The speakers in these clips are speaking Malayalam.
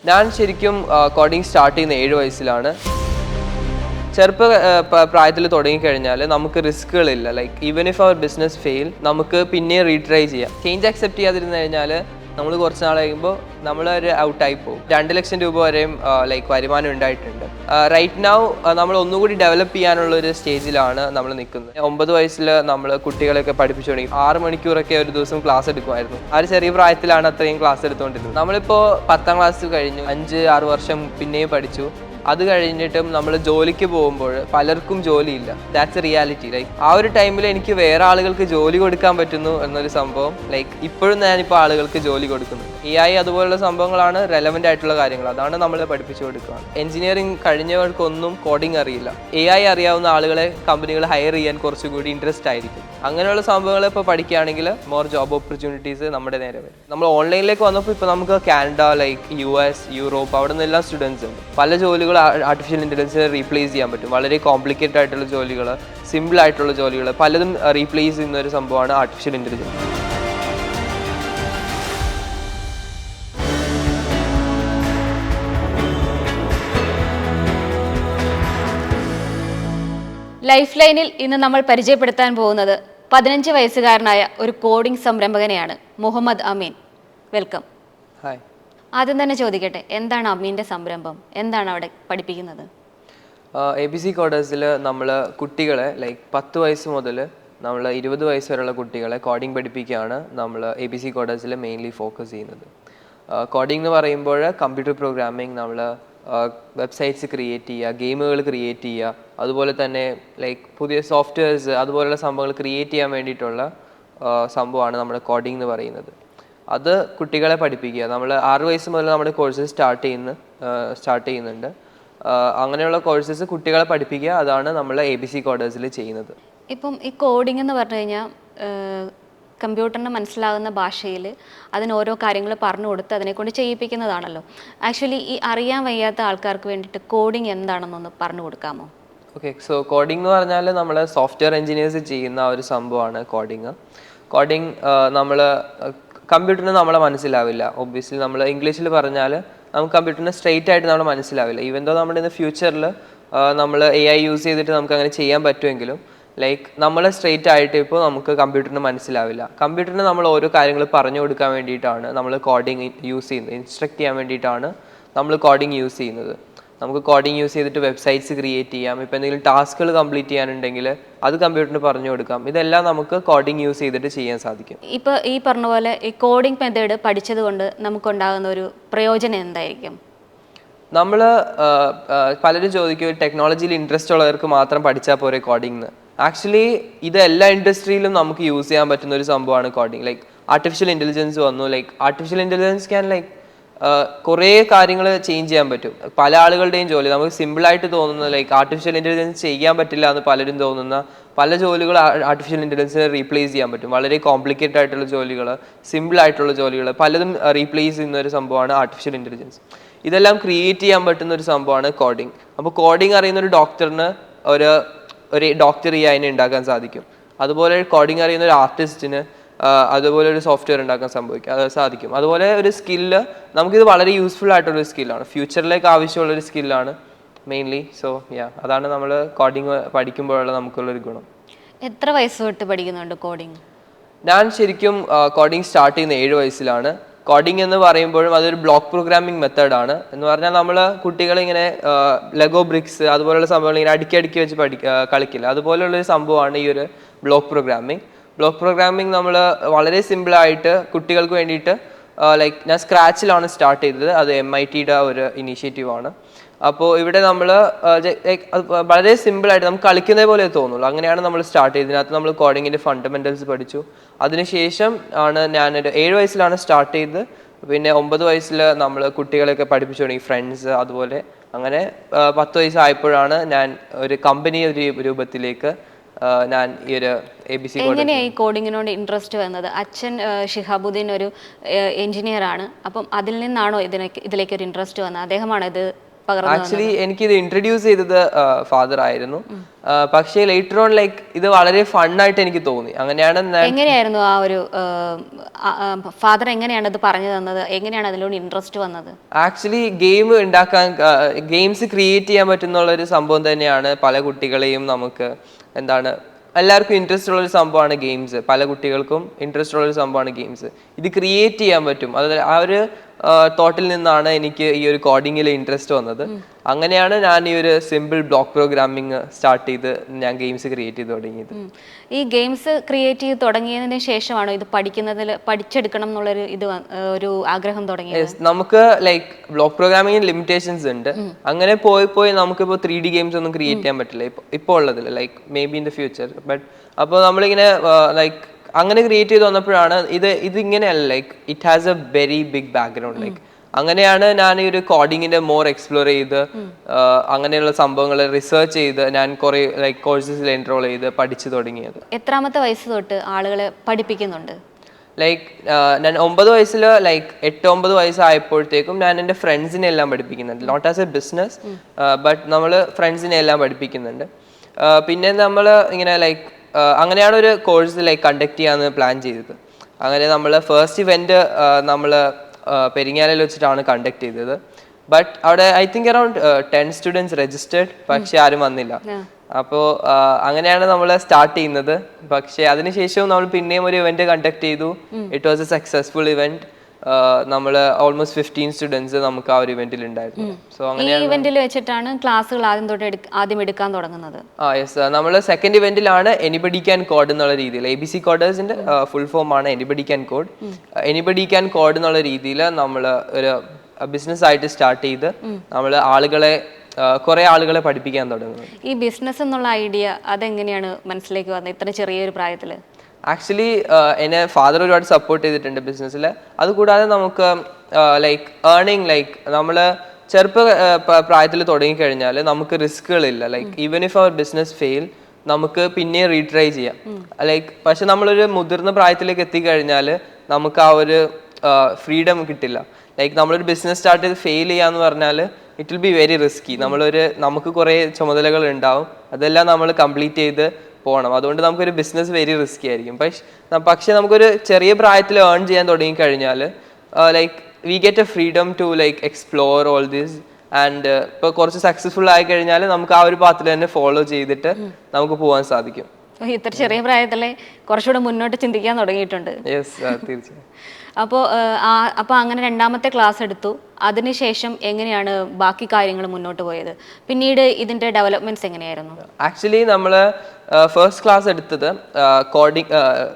ഞാൻ ശരിക്കും കോഡിങ് സ്റ്റാർട്ട് ചെയ്യുന്ന 7 വയസ്സിലാണ്. ചെറുപ്പ പ്രായത്തിൽ തുടങ്ങിക്കഴിഞ്ഞാൽ നമുക്ക് റിസ്കുകളില്ല. ലൈക്ക് ഈവൻ ഇഫ് അവർ ബിസിനസ് ഫെയിൽ, നമുക്ക് പിന്നെ റീട്രൈ ചെയ്യാം. ചേഞ്ച് അക്സെപ്റ്റ് ചെയ്യാതിരുന്നു കഴിഞ്ഞാൽ നമ്മൾ കുറച്ച് നാൾ കഴിയുമ്പോൾ നമ്മളൊരു ഔട്ടായി പോകും. 2 ലക്ഷം രൂപ വരെയും ലൈക്ക് വരുമാനം ഉണ്ടായിട്ടുണ്ട്. റൈറ്റ് നൗ നമ്മൾ ഒന്നുകൂടി ഡെവലപ്പ് ചെയ്യാനുള്ള ഒരു സ്റ്റേജിലാണ് നമ്മൾ നിൽക്കുന്നത്. 9 വയസ്സിൽ നമ്മൾ കുട്ടികളെയൊക്കെ പഠിപ്പിച്ചു തുടങ്ങി. 6 മണിക്കൂറൊക്കെ ഒരു ദിവസം ക്ലാസ് എടുക്കുമായിരുന്നു. ആ ഒരു ചെറിയ പ്രായത്തിലാണ് അത്രയും ക്ലാസ് എടുത്തുകൊണ്ടിരുന്നത്. നമ്മളിപ്പോൾ 10ാം ക്ലാസ് കഴിഞ്ഞു, 5-6 വർഷം പിന്നെയും പഠിച്ചു. അത് കഴിഞ്ഞിട്ടും നമ്മൾ ജോലിക്ക് പോകുമ്പോൾ പലർക്കും ജോലിയില്ല. That's A reality. ലൈക്ക് ആ ഒരു ടൈമിൽ എനിക്ക് വേറെ ആളുകൾക്ക് ജോലി കൊടുക്കാൻ പറ്റുന്നു എന്നൊരു സംഭവം, ലൈക്ക് ഇപ്പോഴും ഞാനിപ്പോൾ ആളുകൾക്ക് ജോലി കൊടുക്കുന്നു. AI അതുപോലുള്ള സംഭവങ്ങളാണ് റെലവൻ്റ് ആയിട്ടുള്ള കാര്യങ്ങൾ. അതാണ് നമ്മൾ പഠിപ്പിച്ചു കൊടുക്കുക. എഞ്ചിനീയറിംഗ് കഴിഞ്ഞവർക്കൊന്നും കോഡിംഗ് അറിയില്ല. AI അറിയാവുന്ന ആളുകളെ കമ്പനികൾ ഹയർ ചെയ്യാൻ കുറച്ചുകൂടി ഇൻട്രസ്റ്റ് ആയിരിക്കും. അങ്ങനെയുള്ള സംഭവങ്ങൾ ഇപ്പോൾ പഠിക്കുകയാണെങ്കിൽ മോർ ജോബ് ഓപ്പർച്യൂണിറ്റീസ് നമ്മുടെ നേരെ വരും. നമ്മൾ ഓൺലൈനിലേക്ക് വന്നപ്പോൾ ഇപ്പോൾ നമുക്ക് കാനഡ, ലൈക്ക് US, യൂറോപ്പ്, അവിടെ നിന്നെല്ലാം സ്റ്റുഡൻസ് ഉണ്ട്. പല ജോലികൾ ആർട്ടിഫിഷ്യൽ ഇൻ്റലിജൻസിനെ റീപ്ലേസ് ചെയ്യാൻ പറ്റും. വളരെ കോംപ്ലിക്കേറ്റഡ് ആയിട്ടുള്ള ജോലികൾ, സിമ്പിൾ ആയിട്ടുള്ള ജോലികൾ പലതും റീപ്ലേസ് ചെയ്യുന്ന ഒരു സംഭവമാണ് ആർട്ടിഫിഷ്യൽ ഇൻ്റലിജൻസ്. ലൈഫ് ലൈനിൽ ഇന്ന് നമ്മൾ പരിചയപ്പെടുത്താൻ പോകുന്നത് 15 വയസ്സുകാരനായ ഒരു കോഡിംഗ് സംരംഭകനെയാണ്, മുഹമ്മദ് അമീൻ. വെൽക്കം. ഹായ്. ആദ്യം തന്നെ ചോദിക്കട്ടെ, എന്താണ് അമീൻ്റെ സംരംഭം? എന്താണ് അവിടെ പഠിപ്പിക്കുന്നത്? ABC കോഡേഴ്സിൽ നമ്മൾ കുട്ടികളെ ലൈക്ക് 10 വയസ്സ് മുതൽ നമ്മൾ 20 വയസ്സ് വരെയുള്ള കുട്ടികളെ കോഡിംഗ് പഠിപ്പിക്കുകയാണ് നമ്മൾ ABC കോഡേഴ്സിൽ മെയിൻലി ഫോക്കസ് ചെയ്യുന്നത്. കോഡിംഗ് എന്ന് പറയുമ്പോൾ കമ്പ്യൂട്ടർ പ്രോഗ്രാമിംഗ്, നമ്മൾ വെബ്സൈറ്റ്സ് ക്രിയേറ്റ് ചെയ്യുക, ഗെയിമുകൾ ക്രിയേറ്റ് ചെയ്യുക, അതുപോലെ തന്നെ ലൈക്ക് പുതിയ സോഫ്റ്റ്വെയർസ് അതുപോലുള്ള സംഭവങ്ങൾ ക്രിയേറ്റ് ചെയ്യാൻ വേണ്ടിയിട്ടുള്ള സംഭവമാണ് നമ്മുടെ കോഡിംഗ് എന്ന് പറയുന്നത്. അത് കുട്ടികളെ പഠിപ്പിക്കുക. നമ്മൾ 6 വയസ്സ് മുതൽ നമ്മുടെ കോഴ്സസ് സ്റ്റാർട്ട് ചെയ്യുന്നുണ്ട്. അങ്ങനെയുള്ള കോഴ്സസ് കുട്ടികളെ പഠിപ്പിക്കുക, അതാണ് നമ്മൾ ABC കോഡേഴ്സിൽ ചെയ്യുന്നത്. ഇപ്പം ഈ കോഡിംഗ് എന്ന് പറഞ്ഞു കഴിഞ്ഞാൽ കമ്പ്യൂട്ടറിന് മനസ്സിലാകുന്ന ഭാഷയിൽ അതിന് ഓരോ കാര്യങ്ങൾ പറഞ്ഞു കൊടുത്ത് അതിനെക്കൊണ്ട് ചെയ്യിപ്പിക്കുന്നതാണല്ലോ. ആക്ച്വലി ഈ അറിയാൻ വയ്യാത്ത ആൾക്കാർക്ക് വേണ്ടിയിട്ട് കോഡിംഗ് എന്താണെന്നൊന്ന് പറഞ്ഞു കൊടുക്കാമോ? ഓക്കെ, സോ കോഡിംഗ് എന്ന് പറഞ്ഞാൽ നമ്മൾ സോഫ്റ്റ്വെയർ എഞ്ചിനീയേഴ്സ് ചെയ്യുന്ന ഒരു സംഭവമാണ് കോഡിംഗ്. നമ്മൾ കമ്പ്യൂട്ടറിന് നമ്മളെ മനസ്സിലാവില്ല. ഒബ്വിയസ്ലി നമ്മൾ ഇംഗ്ലീഷിൽ പറഞ്ഞാൽ നമുക്ക് കമ്പ്യൂട്ടറിന് സ്ട്രെയിറ്റ് ആയിട്ട് നമ്മൾ മനസ്സിലാവില്ല. ഈവൻ ദോ നമ്മുടെ ഇന്ന് ഫ്യൂച്ചറിൽ നമ്മൾ AI യൂസ് ചെയ്തിട്ട് നമുക്ക് അങ്ങനെ ചെയ്യാൻ പറ്റുമെങ്കിലും ലൈക്ക് നമ്മൾ സ്ട്രെയിറ്റ് ആയിട്ട് ഇപ്പോൾ നമുക്ക് കമ്പ്യൂട്ടറിന് മനസ്സിലാവില്ല. കമ്പ്യൂട്ടറിന് നമ്മൾ ഓരോ കാര്യങ്ങൾ പറഞ്ഞു കൊടുക്കാൻ വേണ്ടിയിട്ടാണ് നമ്മൾ കോഡിംഗ് യൂസ് ചെയ്യുന്നത്. ഇൻസ്ട്രക്ട് ചെയ്യാൻ വേണ്ടിയിട്ടാണ് നമ്മൾ കോഡിംഗ് യൂസ് ചെയ്യുന്നത്. നമുക്ക് കോഡിംഗ് യൂസ് ചെയ്തിട്ട് വെബ്സൈറ്റ്സ് ക്രിയേറ്റ് ചെയ്യാം. ഇപ്പോൾ എന്തെങ്കിലും ടാസ്കുകൾ കംപ്ലീറ്റ് ചെയ്യാനുണ്ടെങ്കിൽ അത് കമ്പ്യൂട്ടറിന് പറഞ്ഞു കൊടുക്കാം. ഇതെല്ലാം നമുക്ക് കോഡിംഗ് യൂസ് ചെയ്തിട്ട് ചെയ്യാൻ സാധിക്കും. ഇപ്പോൾ ഈ പറഞ്ഞ പോലെ ഈ കോഡിംഗ് മെത്തേഡ് പഠിച്ചത് കൊണ്ട് നമുക്കുണ്ടാകുന്ന ഒരു പ്രയോജനം എന്തായിരിക്കും? നമ്മൾ പലരും ചോദിക്കും ടെക്നോളജിയിൽ ഇൻട്രസ്റ്റ് ഉള്ളവർക്ക് മാത്രം പഠിച്ചാൽ പോരെ കോഡിംഗ് എന്ന്. ആക്ച്വലി ഇത് എല്ലാ ഇൻഡസ്ട്രിയിലും നമുക്ക് യൂസ് ചെയ്യാൻ പറ്റുന്ന ഒരു സംഭവമാണ് കോഡിംഗ്. ലൈക്ക് ആർട്ടിഫിഷ്യൽ ഇൻ്റലിജൻസ് വന്നു. Like artificial intelligence can like കുറേ കാര്യങ്ങൾ ചേഞ്ച് ചെയ്യാൻ പറ്റും. പല ആളുകളുടെയും ജോലി നമുക്ക് സിമ്പിളായിട്ട് തോന്നുന്ന ലൈക്ക് ആർട്ടിഫിഷ്യൽ ഇൻ്റലിജൻസ് ചെയ്യാൻ പറ്റില്ല എന്ന് പലരും തോന്നുന്ന പല ജോലികൾ ആർട്ടിഫിഷ്യൽ ഇൻ്റലിജൻസിനെ റീപ്ലേസ് ചെയ്യാൻ പറ്റും. വളരെ കോംപ്ലിക്കേറ്റഡ് ആയിട്ടുള്ള ജോലികൾ, സിമ്പിൾ ആയിട്ടുള്ള ജോലികൾ പലതും റീപ്ലേസ് ചെയ്യുന്ന ഒരു സംഭവമാണ് ആർട്ടിഫിഷ്യൽ ഇൻ്റലിജൻസ്. ഇതെല്ലാം ക്രിയേറ്റ് ചെയ്യാൻ പറ്റുന്ന ഒരു സംഭവമാണ് കോഡിംഗ്. അപ്പോൾ കോഡിംഗ് അറിയുന്ന ഒരു ഡോക്ടറിന് ഒരു ഡോക്ടർ AI ഉണ്ടാക്കാൻ സാധിക്കും. അതുപോലെ കോഡിംഗ് അറിയുന്ന ഒരു ആർട്ടിസ്റ്റിന് അതുപോലെ ഒരു സോഫ്റ്റ്വെയർ ഉണ്ടാക്കാൻ സാധിക്കും. അതുപോലെ ഒരു സ്കില്ല് നമുക്കിത് വളരെ യൂസ്ഫുൾ ആയിട്ടുള്ളൊരു സ്കില്ലാണ്, ഫ്യൂച്ചറിലേക്ക് ആവശ്യമുള്ളൊരു സ്കില്ലാണ് മെയിൻലി. സോ അതാണ് നമ്മൾ കോഡിംഗ് പഠിക്കുമ്പോഴുള്ള നമുക്കുള്ളൊരു ഗുണം. എത്ര വയസ്സ് തൊട്ട് പഠിക്കുന്നുണ്ട് കോഡിംഗ്? ഞാൻ ശരിക്കും കോഡിംഗ് സ്റ്റാർട്ട് ചെയ്യുന്ന 7 വയസ്സിലാണ്. കോഡിംഗ് എന്ന് പറയുമ്പോഴും അതൊരു ബ്ലോക്ക് പ്രോഗ്രാമിംഗ് മെത്തേഡാണ്. എന്ന് പറഞ്ഞാൽ നമ്മൾ കുട്ടികളിങ്ങനെ ലെഗോ ബ്രിക്സ് അതുപോലുള്ള സംഭവങ്ങൾ ഇങ്ങനെ അടുക്കി വെച്ച് കളിക്കില്ല, അതുപോലുള്ളൊരു സംഭവമാണ് ഈ ഒരു ബ്ലോക്ക് പ്രോഗ്രാമിംഗ്. നമ്മൾ വളരെ സിമ്പിളായിട്ട് കുട്ടികൾക്ക് വേണ്ടിയിട്ട് ലൈക്ക് ഞാൻ സ്ക്രാച്ചിലാണ് സ്റ്റാർട്ട് ചെയ്തത്. അത് MITയുടെ ഒരു ഇനീഷ്യേറ്റീവാണ്. അപ്പോൾ ഇവിടെ നമ്മൾ വളരെ സിമ്പിളായിട്ട് നമുക്ക് കളിക്കുന്നത് പോലെ തോന്നുള്ളൂ. അങ്ങനെയാണ് നമ്മൾ സ്റ്റാർട്ട് ചെയ്തത്. ഇതിനകത്ത് നമ്മൾ കോഡിങ്ങിൻ്റെ ഫണ്ടമെൻറ്റൽസ് പഠിച്ചു. അതിനുശേഷം ആണ് ഞാനൊരു 7 വയസ്സിലാണ് സ്റ്റാർട്ട് ചെയ്തത്. പിന്നെ 9 വയസ്സിൽ നമ്മൾ കുട്ടികളെയൊക്കെ പഠിപ്പിച്ചു തുടങ്ങി, ഫ്രണ്ട്സ് അതുപോലെ. അങ്ങനെ 10 വയസ്സായപ്പോഴാണ് ഞാൻ ഒരു കമ്പനി രൂപത്തിലേക്ക് ഞാൻ ഈ ഒരു ABC എങ്ങനെയാണ് ഈ കോഡിങ്ങിനോട് ഇൻട്രസ്റ്റ് വന്നത്? അച്ഛൻ ഷിഹാബുദ്ദീൻ ഒരു എഞ്ചിനീയർ ആണ്. അപ്പം അതിൽ നിന്നാണോ ഇതിലേക്ക് ഒരു ഇൻട്രസ്റ്റ് വന്നത്? അദ്ദേഹമാണ് ഇത് പകർന്നു? ആക്ച്വലി എനിക്കിത് ഇൻട്രൊഡ്യൂസ് ചെയ്തത് ഫാദർ ആയിരുന്നു. പക്ഷേ ലേറ്റർ ഓൺ ലൈക്ക് ഇത് വളരെ ഫണ്ണായിട്ട് എനിക്ക് തോന്നി. അങ്ങനെയാണ് എങ്ങനെയായിരുന്നു ആ ഒരു ഫാദർ എങ്ങനെയാണ് ഇത് പറഞ്ഞു തന്നത്? എങ്ങനെയാണ് അതിലൂടെ ഇൻട്രസ്റ്റ് വന്നത്? ആക്ച്വലി ഗെയിം ഉണ്ടാക്കാൻ, ഗെയിംസ് ക്രിയേറ്റ് ചെയ്യാൻ പറ്റുന്നുള്ള ഒരു സംഭവം തന്നെയാണ് പല കുട്ടികളെയും നമുക്ക് എല്ലാവർക്കും ഇൻട്രസ്റ്റ് ഉള്ള ഒരു സംഭവമാണ് ഗെയിംസ്. പല കുട്ടികൾക്കും ഇൻട്രസ്റ്റ് ഉള്ള ഒരു സംഭവമാണ് ഗെയിംസ്. ഇത് ക്രിയേറ്റ് ചെയ്യാൻ പറ്റും. അത് ആ ഒരു തോട്ടിൽ നിന്നാണ് എനിക്ക് ഈ ഒരു കോഡിങ്ങിൽ ഇൻട്രസ്റ്റ് വന്നത്. അങ്ങനെയാണ് ഞാൻ ഈ ഒരു സിമ്പിൾ ബ്ലോക്ക് പ്രോഗ്രാമിംഗ് സ്റ്റാർട്ട് ചെയ്ത് ഞാൻ ഗെയിംസ് ക്രിയേറ്റ് ചെയ്ത് തുടങ്ങിയത്. ഈ ഗെയിംസ് ക്രിയേറ്റ് ചെയ്ത് തുടങ്ങിയതിന് ശേഷമാണോ ഇത് പഠിച്ചെടുക്കണം എന്നുള്ളൊരു ഒരു ആഗ്രഹം തുടങ്ങിയത്? നമുക്ക് ലൈക്ക് ബ്ലോക്ക് പ്രോഗ്രാമിംഗിന് ലിമിറ്റേഷൻസ് ഉണ്ട്. അങ്ങനെ പോയി നമുക്കിപ്പോൾ 3D ഗെയിംസ് ഒന്നും ക്രിയേറ്റ് ചെയ്യാൻ പറ്റില്ല ഇപ്പോൾ ഉള്ളതിൽ, like may be in the future. But അപ്പോൾ നമ്മളിങ്ങനെ ലൈക്ക് അങ്ങനെ ക്രിയേറ്റ് ചെയ്ത് വന്നപ്പോഴാണ് ഇതിങ്ങനെയല്ല, like it has a very big background. Like അങ്ങനെയാണ് ഞാൻ ഈ ഒരു കോഡിങ്ങിന്റെ മോർ എക്സ്പ്ലോർ ചെയ്ത് അങ്ങനെയുള്ള സംഭവങ്ങൾ റിസർച്ച് ചെയ്ത് ഞാൻ കുറെ ലൈക്ക് കോഴ്സസിൽ എൻറോൾ ചെയ്ത് പഠിച്ചു തുടങ്ങിയത്. എത്രാമത്തെ വയസ്സ് തൊട്ട് ആളുകളെ പഠിപ്പിക്കുന്നുണ്ട്? ലൈക്ക് ഞാൻ 9 വയസ്സിൽ ലൈക്ക് 8-9 വയസ്സായപ്പോഴത്തേക്കും ഞാൻ എൻ്റെ ഫ്രണ്ട്സിനെ എല്ലാം പഠിപ്പിക്കുന്നുണ്ട്. Not as a business, but നമ്മൾ ഫ്രണ്ട്സിനെ എല്ലാം പഠിപ്പിക്കുന്നുണ്ട്. പിന്നെ നമ്മൾ ഇങ്ങനെ ലൈക്ക് അങ്ങനെയാണ് ഒരു കോഴ്സ് ലൈക്ക് കണ്ടക്ട് ചെയ്യാന്ന് പ്ലാൻ ചെയ്തത്. അങ്ങനെ നമ്മൾ ഫസ്റ്റ് ഇവന്റ് നമ്മൾ പെരിങ്ങാലയിൽ വെച്ചിട്ടാണ് കണ്ടക്ട് ചെയ്തത്. ബട്ട് അവിടെ I think around 10 students registered, പക്ഷെ ആരും വന്നില്ല. അപ്പോൾ അങ്ങനെയാണ് നമ്മൾ സ്റ്റാർട്ട് ചെയ്യുന്നത്. പക്ഷെ അതിനുശേഷവും നമ്മൾ പിന്നെയും ഒരു ഇവന്റ് കണ്ടക്ട് ചെയ്തു. It was A successful event. നമ്മൾ ഓൾമോസ്റ്റ് 15 സ്റ്റുഡൻസ് നമുക്ക് ആ ഒരു ഇവന്റിൽ ഉണ്ടായിരുന്നു. സോ അങ്ങനെ ഇവന്റിൽ വെച്ചിട്ടാണ് ക്ലാസ്സുകൾ ആദ്യം എടുക്കാൻ തുടങ്ങുന്നത്. യെസ്, നമ്മൾ സെക്കൻഡ് ഇവന്റിലാണ് എനിബഡി ക്യാൻ കോഡ് എന്നുള്ള രീതിയിൽ, ABC കോഡേഴ്സിന്റെ ഫുൾ ഫോം ആണ് anybody can code. Anybody can code എന്നുള്ള രീതിയിൽ നമ്മൾ ഒരു ബിസിനസ് ആയിട്ട് സ്റ്റാർട്ട് ചെയ്ത് നമ്മൾ കുറെ ആളുകളെ പഠിപ്പിക്കാൻ തുടങ്ങുന്നത്. ഈ ബിസിനസ് എന്നുള്ള ഐഡിയ അതെങ്ങനെയാണ് മനസ്സിലേക്ക് വന്നത് ഇത്ര ചെറിയൊരു പ്രായത്തിൽ? ആക്ച്വലി എന്നെ ഫാദർ ഒരുപാട് സപ്പോർട്ട് ചെയ്തിട്ടുണ്ട് ബിസിനസ്സിൽ. അതുകൂടാതെ നമുക്ക് ലൈക്ക് ഏർണിങ്, ലൈക്ക് നമ്മൾ പ്രായത്തിൽ തുടങ്ങിക്കഴിഞ്ഞാൽ നമുക്ക് റിസ്കുകളില്ല. ലൈക്ക് ഈവൻ ഇഫ് അവർ ബിസിനസ് ഫെയിൽ നമുക്ക് പിന്നെ റീട്രൈ ചെയ്യാം. ലൈക്ക് പക്ഷെ നമ്മളൊരു മുതിർന്ന പ്രായത്തിലേക്ക് എത്തിക്കഴിഞ്ഞാൽ നമുക്ക് ആ ഒരു ഫ്രീഡം കിട്ടില്ല. ലൈക്ക് നമ്മളൊരു ബിസിനസ് സ്റ്റാർട്ട് ചെയ്ത് ഫെയിൽ ചെയ്യാന്ന് പറഞ്ഞാൽ it will be very risky. നമുക്ക് കുറേ ചുമതലകൾ ഉണ്ടാവും, അതെല്ലാം നമ്മൾ കംപ്ലീറ്റ് ചെയ്ത് പോകണം. അതുകൊണ്ട് നമുക്കൊരു ബിസിനസ് വെരി റിസ്കി ആയിരിക്കും. പക്ഷെ നമുക്കൊരു ചെറിയ പ്രായത്തിൽ ഏൺ ചെയ്യാൻ തുടങ്ങിക്കഴിഞ്ഞാൽ like we get a freedom to like explore all this. And ഇപ്പോൾ കുറച്ച് സക്സസ്ഫുൾ ആയി കഴിഞ്ഞാൽ നമുക്ക് ആ ഒരു പാത്തിൽ തന്നെ ഫോളോ ചെയ്തിട്ട് നമുക്ക് പോകാൻ സാധിക്കും. ഇത്ര ചെറിയ പ്രായത്തിലെ കുറച്ചുകൂടെ മുന്നോട്ട് ചിന്തിക്കാൻ തുടങ്ങിയിട്ടുണ്ട്. യെസ്, തീർച്ചയായും. അപ്പോൾ അങ്ങനെ രണ്ടാമത്തെ ക്ലാസ് എടുത്തു. അതിനുശേഷം എങ്ങനെയാണ് ബാക്കി കാര്യങ്ങൾ മുന്നോട്ട് പോയത്? പിന്നീട് ഇതിന്റെ ഡെവലപ്മെന്റ്സ് എങ്ങനെയായിരുന്നു? ആക്ച്വലി നമ്മൾ ഫസ്റ്റ് ക്ലാസ് എടുത്തത് കോഡിങ്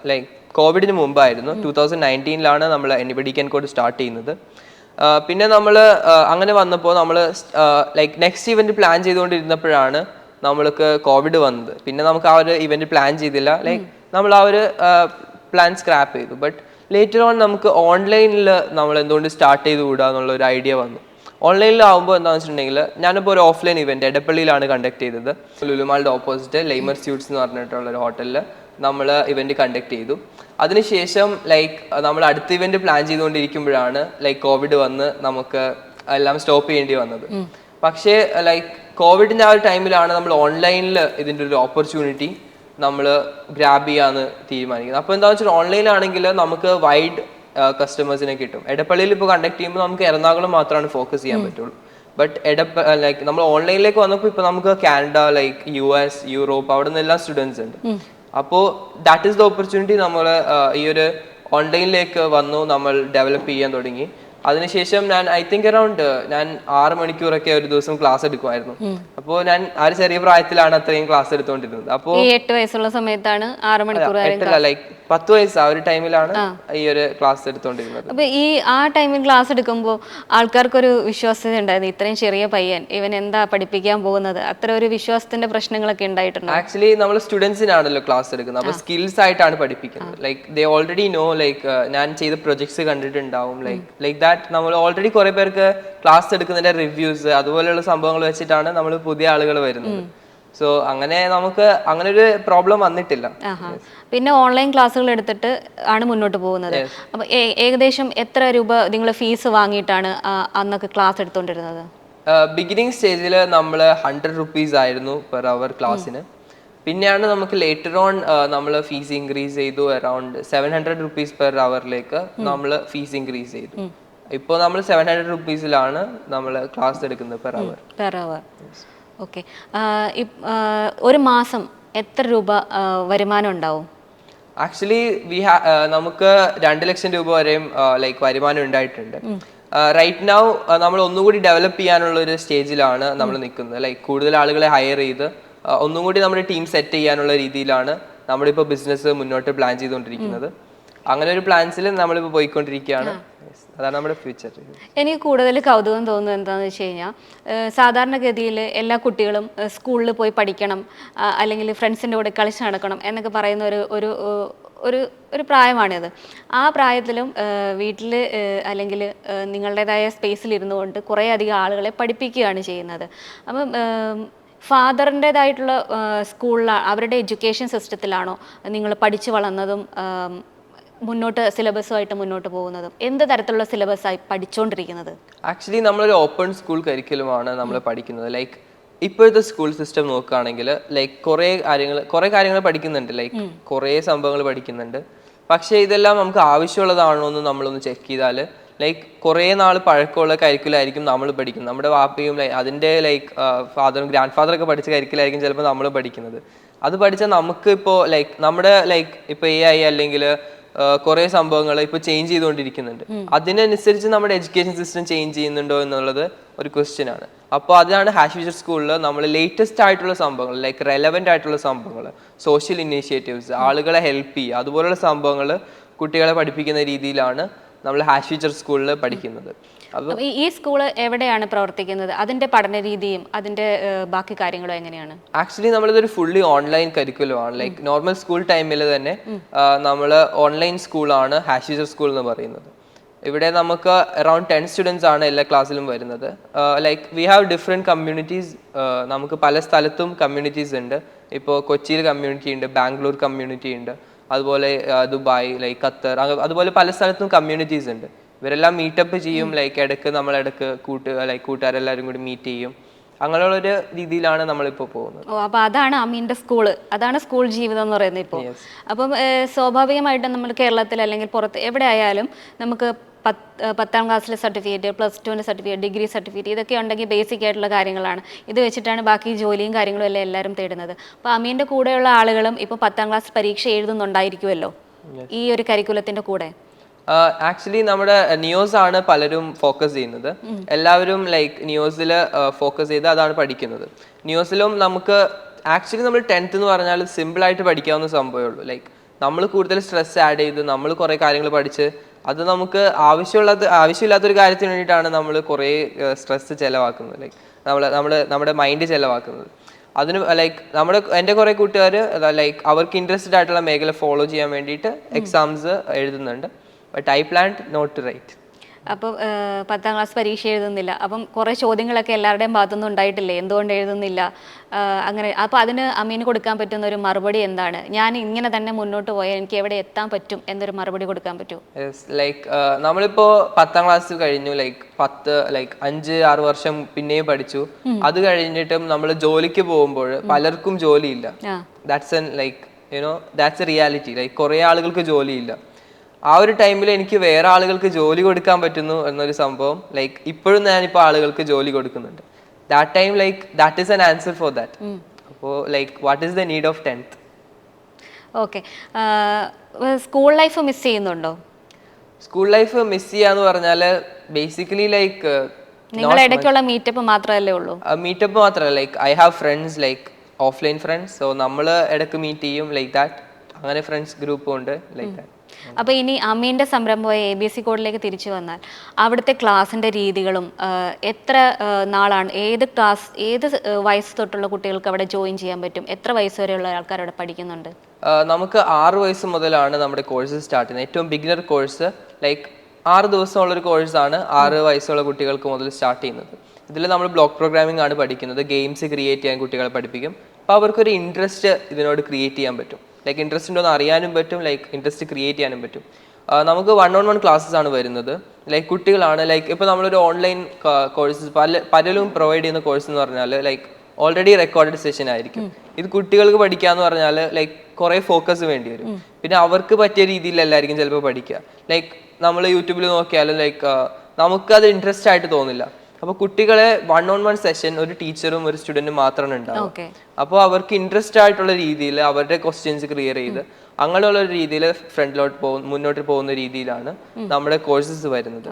ലൈക്ക് കോവിഡിന് മുമ്പായിരുന്നു. 2019 നമ്മൾ എനിബഡി ക്യാൻ കോഡ് സ്റ്റാർട്ട് ചെയ്യുന്നത്. പിന്നെ നമ്മൾ അങ്ങനെ വന്നപ്പോൾ നമ്മൾ ലൈക്ക് നെക്സ്റ്റ് ഇവന്റ് പ്ലാൻ ചെയ്തുകൊണ്ടിരുന്നപ്പോഴാണ് നമ്മൾക്ക് കോവിഡ് വന്നത്. പിന്നെ നമുക്ക് ആ ഒരു ഇവന്റ് പ്ലാൻ ചെയ്തില്ല. ലൈക്ക് നമ്മൾ ആ ഒരു പ്ലാൻ സ്ക്രാപ്പ് ചെയ്തു. ബട്ട് ലേറ്റർ ഓൺ നമുക്ക് ഓൺലൈനിൽ നമ്മൾ എന്തുകൊണ്ട് സ്റ്റാർട്ട് ചെയ്ത് കൂടാ എന്നുള്ള ഒരു ഐഡിയ വന്നു. ഓൺലൈനിലാവുമ്പോൾ എന്താണെന്ന് വെച്ചിട്ടുണ്ടെങ്കിൽ ഞാനിപ്പോൾ ഒരു ഓഫ്ലൈൻ ഇവന്റ് എടപ്പള്ളിയിലാണ് കണ്ടക്ട് ചെയ്തത്. ലുലുമാളിൻ്റെ ഓപ്പോസിറ്റ് ലൈമർ സ്യൂട്ട്സ് എന്ന് പറഞ്ഞിട്ടുള്ള ഒരു ഹോട്ടലിൽ നമ്മൾ ഇവന്റ് കണ്ടക്ട് ചെയ്തു. അതിനുശേഷം ലൈക്ക് നമ്മൾ അടുത്ത ഇവന്റ് പ്ലാൻ ചെയ്തുകൊണ്ടിരിക്കുമ്പോഴാണ് ലൈക്ക് കോവിഡ് വന്ന് നമുക്ക് എല്ലാം സ്റ്റോപ്പ് ചെയ്യേണ്ടി വന്നത്. പക്ഷേ ലൈക്ക് കോവിഡിൻ്റെ ആ ഒരു ടൈമിലാണ് നമ്മൾ ഓൺലൈനിൽ ഇതിൻ്റെ ഒരു ഓപ്പർച്യൂണിറ്റി നമ്മൾ ഗ്രാബ് ചെയ്യാന്ന് തീരുമാനിക്കുന്നത്. അപ്പോൾ എന്താണെന്ന് വെച്ചാൽ ഓൺലൈനാണെങ്കിൽ നമുക്ക് വൈഡ് കസ്റ്റമേഴ്സിനെ കിട്ടും. എടപ്പള്ളിയിൽ ഇപ്പോൾ കണ്ടക്ട് ചെയ്യുമ്പോൾ നമുക്ക് എറണാകുളം മാത്രമാണ് ഫോക്കസ് ചെയ്യാൻ പറ്റുള്ളൂ. ബട്ട് ലൈക്ക് നമ്മൾ ഓൺലൈനിലേക്ക് വന്നപ്പോൾ ഇപ്പോൾ നമുക്ക് കാനഡ, ലൈക്ക് US, യൂറോപ്പ്, അവിടെ നിന്നെല്ലാം സ്റ്റുഡൻസ് ഉണ്ട്. അപ്പോൾ ദാറ്റ് ഈസ് ദ ഓപ്പർച്യൂണിറ്റി. നമ്മൾ ഈ ഒരു ഓൺലൈനിലേക്ക് വന്നു, നമ്മൾ ഡെവലപ്പ് ചെയ്യാൻ തുടങ്ങി. അതിനുശേഷം ഞാൻ ഐ തിങ്ക് അറൌണ്ട് ഞാൻ 6 മണിക്കൂറൊക്കെ ഒരു ദിവസം ക്ലാസ് എടുക്കുമായിരുന്നു. അപ്പോൾ ഞാൻ ആ ഒരു ചെറിയ പ്രായത്തിലാണ് അത്രയും ക്ലാസ് എടുത്തുകൊണ്ടിരുന്നത്. അപ്പോൾ 8 വയസ്സുള്ള സമയത്താണ് 6 മണിക്കൂർ ലൈക്ക് 10 വയസ്സ് ആ ഒരു ടൈമിലാണ് ഈ ഒരു ക്ലാസ് എടുത്തുകൊണ്ടിരുന്നത്. അപ്പൊ ആ ടൈമിൽ ക്ലാസ് എടുക്കുമ്പോൾ ആൾക്കാർക്കൊരു വിശ്വാസ്യത ഉണ്ടായിരുന്നു, ഇത്രയും ചെറിയ പയ്യൻ ഇവൻ എന്താ പഠിപ്പിക്കാൻ പോകുന്നത്, അത്ര ഒരു വിശ്വാസത്തിന്റെ പ്രശ്നങ്ങളൊക്കെ ഉണ്ടായിട്ടുണ്ട്. ആക്ച്വലി നമ്മൾ സ്റ്റുഡൻസിനാണല്ലോ ക്ലാസ് എടുക്കുന്നത്. അപ്പോൾ സ്കിൽസ് ആയിട്ടാണ് പഠിപ്പിക്കുന്നത്. Like they already know, like ഞാൻ ചെയ്ത പ്രൊജക്ട്സ് കണ്ടിട്ടുണ്ടാവും. ലൈക്ക് ദാറ്റ് നമ്മൾ ഓൾറെഡി കുറെ പേർക്ക് ക്ലാസ് എടുക്കുന്നതിന്റെ റിവ്യൂസ് അതുപോലെയുള്ള സംഭവങ്ങൾ വെച്ചിട്ടാണ് നമ്മൾ പുതിയ ആളുകൾ വരുന്നത്. സോ അങ്ങനെ നമുക്ക് അങ്ങനെ ഒരു പ്രോബ്ലം വന്നിട്ടില്ല. പിന്നെ ഓൺലൈൻ ക്ലാസ്സുകൾ എടുത്തിട്ട് ആണ് മുന്നോട്ട് പോകുന്നത്. അപ്പൊ ഏകദേശം എത്ര രൂപ നിങ്ങൾ ഫീസ് വാങ്ങിയിട്ടാണ് അന്നൊക്കെ ക്ലാസ് എടുത്തോണ്ടിരുന്നത്? ബിഗിനിങ് സ്റ്റേജിൽ നമ്മൾ 100 rupees ആയിരുന്നു പെർ അവർ ക്ലാസ്സിന്. പിന്നെയാണ് നമുക്ക് ലേറ്റർ ഓൺ നമ്മൾ ഫീസ് ഇൻക്രീസ് ചെയ്തു, അറൌണ്ട് 700 rupees പെർ അവറിലേക്ക് നമ്മൾ ഫീസ് ഇൻക്രീസ് ചെയ്തു. ഇപ്പോൾ നമ്മൾ 700 rupeesലാണ് നമ്മൾ ക്ലാസ് എടുക്കുന്നത് പെർ അവർ. ഓക്കെ. ഒരു മാസം എത്ര രൂപ വരുമാനം ഉണ്ടാവും? ആക്ച്വലി നമുക്ക് 2 ലക്ഷം രൂപ വരെയും ലൈക്ക് വരുമാനം ഉണ്ടായിട്ടുണ്ട്. റൈറ്റ് നൗ നമ്മൾ ഒന്നുകൂടി ഡെവലപ്പ് ചെയ്യാനുള്ള ഒരു സ്റ്റേജിലാണ് നമ്മൾ നിൽക്കുന്നത്. ലൈക്ക് കൂടുതൽ ആളുകളെ ഹയർ ചെയ്ത് ഒന്നും കൂടി നമ്മുടെ ടീം സെറ്റ് ചെയ്യാനുള്ള രീതിയിലാണ് നമ്മളിപ്പോൾ ബിസിനസ് മുന്നോട്ട് പ്ലാൻ ചെയ്തുകൊണ്ടിരിക്കുന്നത്. അങ്ങനെ ഒരു പ്ലാൻസിൽ നമ്മളിപ്പോൾ പോയിക്കൊണ്ടിരിക്കുകയാണ്. അതാണ് നമ്മുടെ ഫ്യൂച്ചർ. എനിക്ക് കൂടുതൽ കൗതുകം തോന്നുന്നത് എന്താണെന്ന് വെച്ച് കഴിഞ്ഞാൽ, സാധാരണഗതിയിൽ എല്ലാ കുട്ടികളും സ്കൂളിൽ പോയി പഠിക്കണം, അല്ലെങ്കിൽ ഫ്രണ്ട്സിൻ്റെ കൂടെ കളിച്ച് നടക്കണം എന്നൊക്കെ പറയുന്ന ഒരു ഒരു ഒരു പ്രായമാണിത്. ആ പ്രായത്തിലും വീട്ടിൽ അല്ലെങ്കിൽ നിങ്ങളുടേതായ സ്പേസിലിരുന്നു കൊണ്ട് കുറേ അധികം ആളുകളെ പഠിപ്പിക്കുകയാണ് ചെയ്യുന്നത്. അപ്പം ഫാദറിൻ്റേതായിട്ടുള്ള സ്കൂളിൽ അവരുടെ എഡ്യൂക്കേഷൻ സിസ്റ്റത്തിലാണോ നിങ്ങൾ പഠിച്ചു വളർന്നതും മുന്നോട്ട് സിലബസുമായിട്ട് മുന്നോട്ട് പോകുന്നതും? എന്ത് തരത്തിലുള്ള സിലബസായി പഠിച്ചുകൊണ്ടിരിക്കുന്നത്? ആക്ച്വലി നമ്മളൊരു ഓപ്പൺ സ്കൂൾ കരിക്കുലമാണ് നമ്മൾ പഠിക്കുന്നത്. ലൈക്ക് ഇപ്പോഴത്തെ സ്കൂൾ സിസ്റ്റം നോക്കുകയാണെങ്കിൽ ലൈക്ക് കുറേ കാര്യങ്ങൾ പഠിക്കുന്നുണ്ട്, ലൈക്ക് കുറേ സംഭവങ്ങൾ പഠിക്കുന്നുണ്ട്. പക്ഷേ ഇതെല്ലാം നമുക്ക് ആവശ്യമുള്ളതാണോ എന്ന് നമ്മളൊന്ന് ചെക്ക് ചെയ്താൽ ലൈക്ക് കുറേ നാൾ പഴക്കമുള്ള കരിക്കുലായിരിക്കും നമ്മൾ പഠിക്കുന്നത്. നമ്മുടെ വാപ്പയും അതിൻ്റെ ലൈക്ക് ഫാദറും ഗ്രാൻഡ് ഫാദറൊക്കെ പഠിച്ച കരിക്കുലായിരിക്കും ചിലപ്പോൾ നമ്മൾ പഠിക്കുന്നത്. അത് പഠിച്ചാൽ നമുക്ക് ഇപ്പോൾ ലൈക്ക് നമ്മുടെ ലൈക്ക് ഇപ്പോൾ AI അല്ലെങ്കിൽ കുറേ സംഭവങ്ങൾ ഇപ്പോൾ ചേഞ്ച് ചെയ്തുകൊണ്ടിരിക്കുന്നുണ്ട്. അതിനനുസരിച്ച് നമ്മുടെ എഡ്യൂക്കേഷൻ സിസ്റ്റം ചേഞ്ച് ചെയ്യുന്നുണ്ടോ എന്നുള്ളത് ഒരു ക്വസ്റ്റ്യൻ ആണ്. അപ്പോൾ അതാണ് ഹാഷ് ഫ്യൂച്ചർ സ്കൂളിൽ നമ്മൾ ലേറ്റസ്റ്റ് ആയിട്ടുള്ള സംഭവങ്ങൾ, ലൈക്ക് റെലവെൻ്റ് ആയിട്ടുള്ള സംഭവങ്ങൾ, സോഷ്യൽ ഇനീഷ്യേറ്റീവ്സ്, ആളുകളെ ഹെൽപ്പ് ചെയ്യുക, അതുപോലുള്ള സംഭവങ്ങൾ കുട്ടികളെ പഠിപ്പിക്കുന്ന രീതിയിലാണ് നമ്മൾ ഹാഷ് ഫ്യൂച്ചർ സ്കൂളിൽ പഠിക്കുന്നത്. അപ്പോൾ ഈ സ്കൂൾ എവിടെയാണ് പ്രവർത്തിക്കുന്നത്? അതിന്റെ പഠന രീതിയും അതിന്റെ ബാക്കി കാര്യങ്ങളും എങ്ങനെയാണ്? ആക്ച്വലി നമ്മളിതൊരു ഫുള്ളി ഓൺലൈൻ കരിക്കുലമാണ്. ലൈക്ക് നോർമൽ സ്കൂൾ ടൈമിൽ തന്നെ നമ്മൾ ഓൺലൈൻ സ്കൂളാണ് ഹാഷ് ഫ്യൂച്ചർ സ്കൂൾ എന്ന് പറയുന്നത്. ഇവിടെ നമുക്ക് അറൌണ്ട് 10 students ആണ് എല്ലാ ക്ലാസ്സിലും വരുന്നത്. Like we have different communities. നമുക്ക് പല സ്ഥലത്തും കമ്മ്യൂണിറ്റീസ് ഉണ്ട്. ഇപ്പോൾ കൊച്ചിയിൽ കമ്മ്യൂണിറ്റി ഉണ്ട്, ബാംഗ്ലൂർ കമ്മ്യൂണിറ്റി ഉണ്ട്, അതുപോലെ ദുബായ്, ലൈക്ക് ഖത്തർ, അതുപോലെ പല സ്ഥലത്തും കമ്മ്യൂണിറ്റീസ് ഉണ്ട്. ഇവരെല്ലാം മീറ്റപ്പ് ചെയ്യും. ലൈക്ക് ഇടയ്ക്ക് കൂട്ടുകാരെല്ലാവരും കൂടി മീറ്റ് ചെയ്യും. അങ്ങനെയുള്ളൊരു രീതിയിലാണ് നമ്മളിപ്പോൾ പോകുന്നത്. അപ്പോൾ അതാണ് അമീൻ്റെ സ്കൂള്, അതാണ് സ്കൂൾ ജീവിതം എന്ന് പറയുന്നത് ഇപ്പോൾ. അപ്പം സ്വാഭാവികമായിട്ടും നമ്മൾ കേരളത്തിൽ അല്ലെങ്കിൽ പുറത്ത് എവിടെ ആയാലും നമുക്ക് 10ാം ക്ലാസ്സിലെ സർട്ടിഫിക്കറ്റ്, +2ൻ്റെ സർട്ടിഫിക്കറ്റ്, ഡിഗ്രി സർട്ടിഫിക്കറ്റ്, ഇതൊക്കെ ഉണ്ടെങ്കിൽ ബേസിക് ആയിട്ടുള്ള കാര്യങ്ങളാണ്. ഇത് വെച്ചിട്ടാണ് ബാക്കി ജോലിയും കാര്യങ്ങളും എല്ലാം എല്ലാവരും തേടുന്നത്. അപ്പോൾ അമീൻ്റെ കൂടെയുള്ള ആളുകളും ഇപ്പോൾ 10ാം ക്ലാസ് പരീക്ഷ എഴുതുന്നുണ്ടായിരിക്കുമല്ലോ ഈ ഒരു കരിക്കുലത്തിൻ്റെ കൂടെ. ആക്ച്വലി നമ്മുടെ നിയോസ് ആണ് പലരും ഫോക്കസ് ചെയ്യുന്നത്. എല്ലാവരും ലൈക്ക് നിയോസിൽ ഫോക്കസ് ചെയ്ത് അതാണ് പഠിക്കുന്നത്. നിയോസിലും നമുക്ക് ആക്ച്വലി നമ്മൾ 10th എന്ന് പറഞ്ഞാൽ സിമ്പിളായിട്ട് പഠിക്കാവുന്ന സംഭവമേ ഉള്ളൂ. ലൈക്ക് നമ്മൾ കൂടുതൽ സ്ട്രെസ് ആഡ് ചെയ്ത് നമ്മൾ കുറേ കാര്യങ്ങൾ പഠിച്ച് അത് നമുക്ക് ആവശ്യമില്ലാത്തൊരു കാര്യത്തിന് വേണ്ടിയിട്ടാണ് നമ്മൾ കുറേ സ്ട്രെസ് ചിലവാക്കുന്നത്. ലൈക്ക് നമ്മുടെ മൈൻഡ് ചിലവാക്കുന്നത്. അതിന് ലൈക്ക് എൻ്റെ കുറേ കൂട്ടുകാർ ലൈക്ക് അവർക്ക് ഇൻട്രസ്റ്റഡ് ആയിട്ടുള്ള മേഖല ഫോളോ ചെയ്യാൻ വേണ്ടിയിട്ട് എക്സാംസ് എഴുതുന്നുണ്ട്. But I planned not to write. അപ്പോൾ 10ാം ക്ലാസ് പരീക്ഷ എഴുതുന്നില്ല. അപ്പം കുറേ ചോദ്യങ്ങളൊക്കെ എല്ലാവരുടെയും ഭാഗത്തുനിന്ന് ഉണ്ടായിട്ടില്ലേ, എന്തുകൊണ്ട് എഴുതുന്നില്ല അങ്ങനെ? അപ്പോൾ അതിന് അമീന് കൊടുക്കാൻ പറ്റുന്ന ഒരു മറുപടി എന്താണ്? ഞാൻ ഇങ്ങനെ തന്നെ മുന്നോട്ട് പോയാൽ എനിക്ക് എവിടെ എത്താൻ പറ്റും എന്നൊരു മറുപടി കൊടുക്കാൻ പറ്റുമോ? ലൈക്ക് നമ്മളിപ്പോൾ 10ാം ക്ലാസ് കഴിഞ്ഞു, ലൈക്ക് 5-6 വർഷം പിന്നെയും പഠിച്ചു. അത് കഴിഞ്ഞിട്ടും നമ്മൾ ജോലിക്ക് പോകുമ്പോൾ പലർക്കും ജോലിയില്ല. That's A reality. ലൈക്ക് കുറേ ആളുകൾക്ക് ജോലിയില്ല. ആ ഒരു ടൈമിൽ എനിക്ക് വേറെ ആളുകൾക്ക് ജോലി കൊടുക്കാൻ പറ്റുന്നു എന്നൊരു സംഭവം ലൈക്ക് ഇപ്പോഴും ഞാനിപ്പോൾ ആളുകൾക്ക് ജോലി കൊടുക്കുന്നുണ്ട്. That time like that is an answer for that. അപ്പോൾ like what is the need of 10th? Okay. School life miss ചെയ്യുന്നുണ്ടോ? സ്കൂൾ ലൈഫ് മിസ് ചെയ്യാന്ന് പറഞ്ഞാൽ ബേസിക്കലി ലൈക്ക് നിങ്ങൾ ഇടയ്ക്കുള്ള മീറ്റപ്പ് മാത്രമല്ലേ ഉള്ളൂ? മീറ്റപ്പ് മാത്രമല്ല, like I have friends, like offline friends. So നമ്മൾ ഇടയ്ക്ക് മീറ്റ് ചെയ്യും, ലൈക്ക് ദാറ്റ്. അങ്ങനെ ഫ്രണ്ട്സ് ഗ്രൂപ്പും ഉണ്ട്, ലൈക്ക് ദാറ്റ്. അപ്പോൾ ഇനി അമീൻ്റെ സംരംഭമായ ABC കോഡിലേക്ക് തിരിച്ചു വന്നാൽ അവിടുത്തെ ക്ലാസ്സിൻ്റെ രീതികളും എത്ര നാളാണ്, ഏത് വയസ്സ് തൊട്ടുള്ള കുട്ടികൾക്ക് അവിടെ ജോയിൻ ചെയ്യാൻ പറ്റും? എത്ര വയസ്സ് വരെയുള്ള ആൾക്കാർ അവിടെ പഠിക്കുന്നുണ്ട്? നമുക്ക് 6 വയസ്സ് മുതലാണ് നമ്മുടെ കോഴ്സ് സ്റ്റാർട്ട് ചെയ്യുന്നത്. ഏറ്റവും ബിഗിനർ കോഴ്സ് ലൈക്ക് 6 ദിവസമുള്ളൊരു കോഴ്സാണ് 6 വയസ്സുള്ള കുട്ടികൾക്ക് മുതൽ സ്റ്റാർട്ട് ചെയ്യുന്നത്. ഇതിൽ നമ്മൾ ബ്ലോക്ക് പ്രോഗ്രാമിംഗ് ആണ് പഠിക്കുന്നത്. ഗെയിംസ് ക്രിയേറ്റ് ചെയ്യാൻ കുട്ടികളെ പഠിപ്പിക്കും. അപ്പോൾ അവർക്കൊരു ഇൻട്രസ്റ്റ് ഇതിനോട് ക്രിയേറ്റ് ചെയ്യാൻ പറ്റും. ലൈക്ക് ഇൻട്രസ്റ്റ് ഉണ്ടോ എന്ന് അറിയാനും പറ്റും, ലൈക്ക് ഇൻട്രസ്റ്റ് ക്രിയേറ്റ് ചെയ്യാനും പറ്റും. നമുക്ക് 1-on-1 ക്ലാസ്സസ് ആണ് വരുന്നത്. ലൈക്ക് കുട്ടികളാണ്, ലൈക്ക് ഇപ്പോൾ നമ്മളൊരു ഓൺലൈൻ കോഴ്സസ് പലരും പ്രൊവൈഡ് ചെയ്യുന്ന കോഴ്സ് എന്ന് പറഞ്ഞാൽ ലൈക്ക് ഓൾറെഡി റെക്കോർഡഡ് സെഷൻ ആയിരിക്കും. ഇത് കുട്ടികൾക്ക് പഠിക്കാന്ന് പറഞ്ഞാൽ ലൈക്ക് കുറേ ഫോക്കസ് വേണ്ടി വരും. പിന്നെ അവർക്ക് പറ്റിയ രീതിയിലല്ലായിരിക്കും ചിലപ്പോൾ പഠിക്കുക. ലൈക്ക് നമ്മൾ യൂട്യൂബിൽ നോക്കിയാലും ലൈക്ക് നമുക്കത് ഇൻട്രസ്റ്റ് ആയിട്ട് തോന്നില്ല. അപ്പോൾ കുട്ടികളെ 1-on-1 സെഷൻ ഒരു ടീച്ചറും ഒരു സ്റ്റുഡൻറ്റും മാത്രമാണ് ഉണ്ടാവും. അപ്പോൾ അവർക്ക് ഇൻട്രസ്റ്റ് ആയിട്ടുള്ള രീതിയിൽ അവരുടെ ക്വസ്റ്റ്യൻസ് ക്ലിയർ ചെയ്ത് അങ്ങനെയുള്ള ഒരു രീതിയിൽ മുന്നോട്ട് പോകുന്ന രീതിയിലാണ് നമ്മുടെ കോഴ്സസ് വരുന്നത്.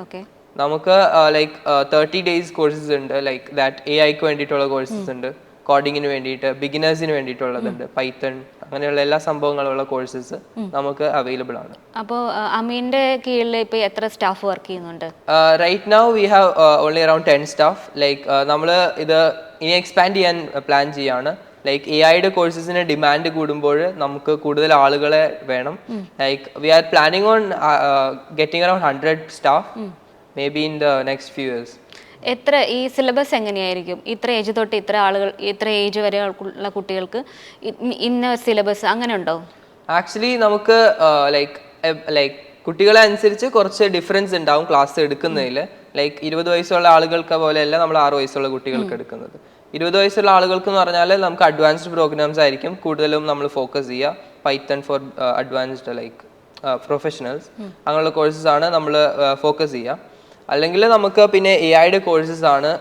നമുക്ക് ലൈക്ക് 30 days കോഴ്സസ് ഉണ്ട്. ലൈക്ക് ദാറ്റ് AI വേണ്ടിയിട്ടുള്ള കോഴ്സസ് ഉണ്ട്, കോഡിങ്ങിന് വേണ്ടിയിട്ട്, ബിഗിനേഴ്സിന് വേണ്ടിയിട്ടുള്ളതുണ്ട്, പൈത്തൺ അങ്ങനെയുള്ള എല്ലാ സംഭവങ്ങളുള്ള കോഴ്സസ് നമുക്ക് അവൈലബിൾ ആണ്. അപ്പോൾ അമീൻ്റെ കീഴിൽ ഇപ്പോൾ എത്ര സ്റ്റാഫ് വർക്ക് ചെയ്യുന്നുണ്ട്? Right now we have only around 10 staff. Like നമ്മൾ ഇത് ഇനി എക്സ്പാൻഡ് ചെയ്യാൻ പ്ലാൻ ചെയ്യാണ്. ലൈക്ക് AI കോഴ്സസിന് ഡിമാൻഡ് കൂടുമ്പോൾ നമുക്ക് കൂടുതൽ ആളുകളെ വേണം. Like we are planning on getting around 100 staff may B in the next few years. എത്ര ഈ സിലബസ് എങ്ങനെയായിരിക്കും? ഇത്ര ഏജ് തൊട്ട് ഇത്ര ആളുകൾ, ഇത്ര ഏജ് വരെ ഉള്ള കുട്ടികൾക്ക് ഇന്ന സിലബസ് അങ്ങനെ ഉണ്ടോ? ആക്ച്വലി നമുക്ക് ലൈക്ക് കുട്ടികളെ അനുസരിച്ച് കുറച്ച് ഡിഫറൻസ് ഉണ്ടാവും ക്ലാസ് എടുക്കുന്നതിൽ. ലൈക്ക് 20 വയസ്സുള്ള ആളുകൾക്ക് പോലെയല്ല നമ്മൾ 6 വയസ്സുള്ള കുട്ടികൾക്ക് എടുക്കുന്നത്. 20 വയസ്സുള്ള ആളുകൾക്ക് എന്ന് പറഞ്ഞാൽ നമുക്ക് അഡ്വാൻസ്ഡ് പ്രോഗ്രാംസ് ആയിരിക്കും കൂടുതലും നമ്മൾ ഫോക്കസ് ചെയ്യുക. Python for advanced like professionals അങ്ങനെയുള്ള കോഴ്സസ് ആണ് നമ്മൾ ഫോക്കസ് ചെയ്യുക. അല്ലെങ്കിൽ നമുക്ക് പിന്നെ AI കോഴ്സസ് ആണ്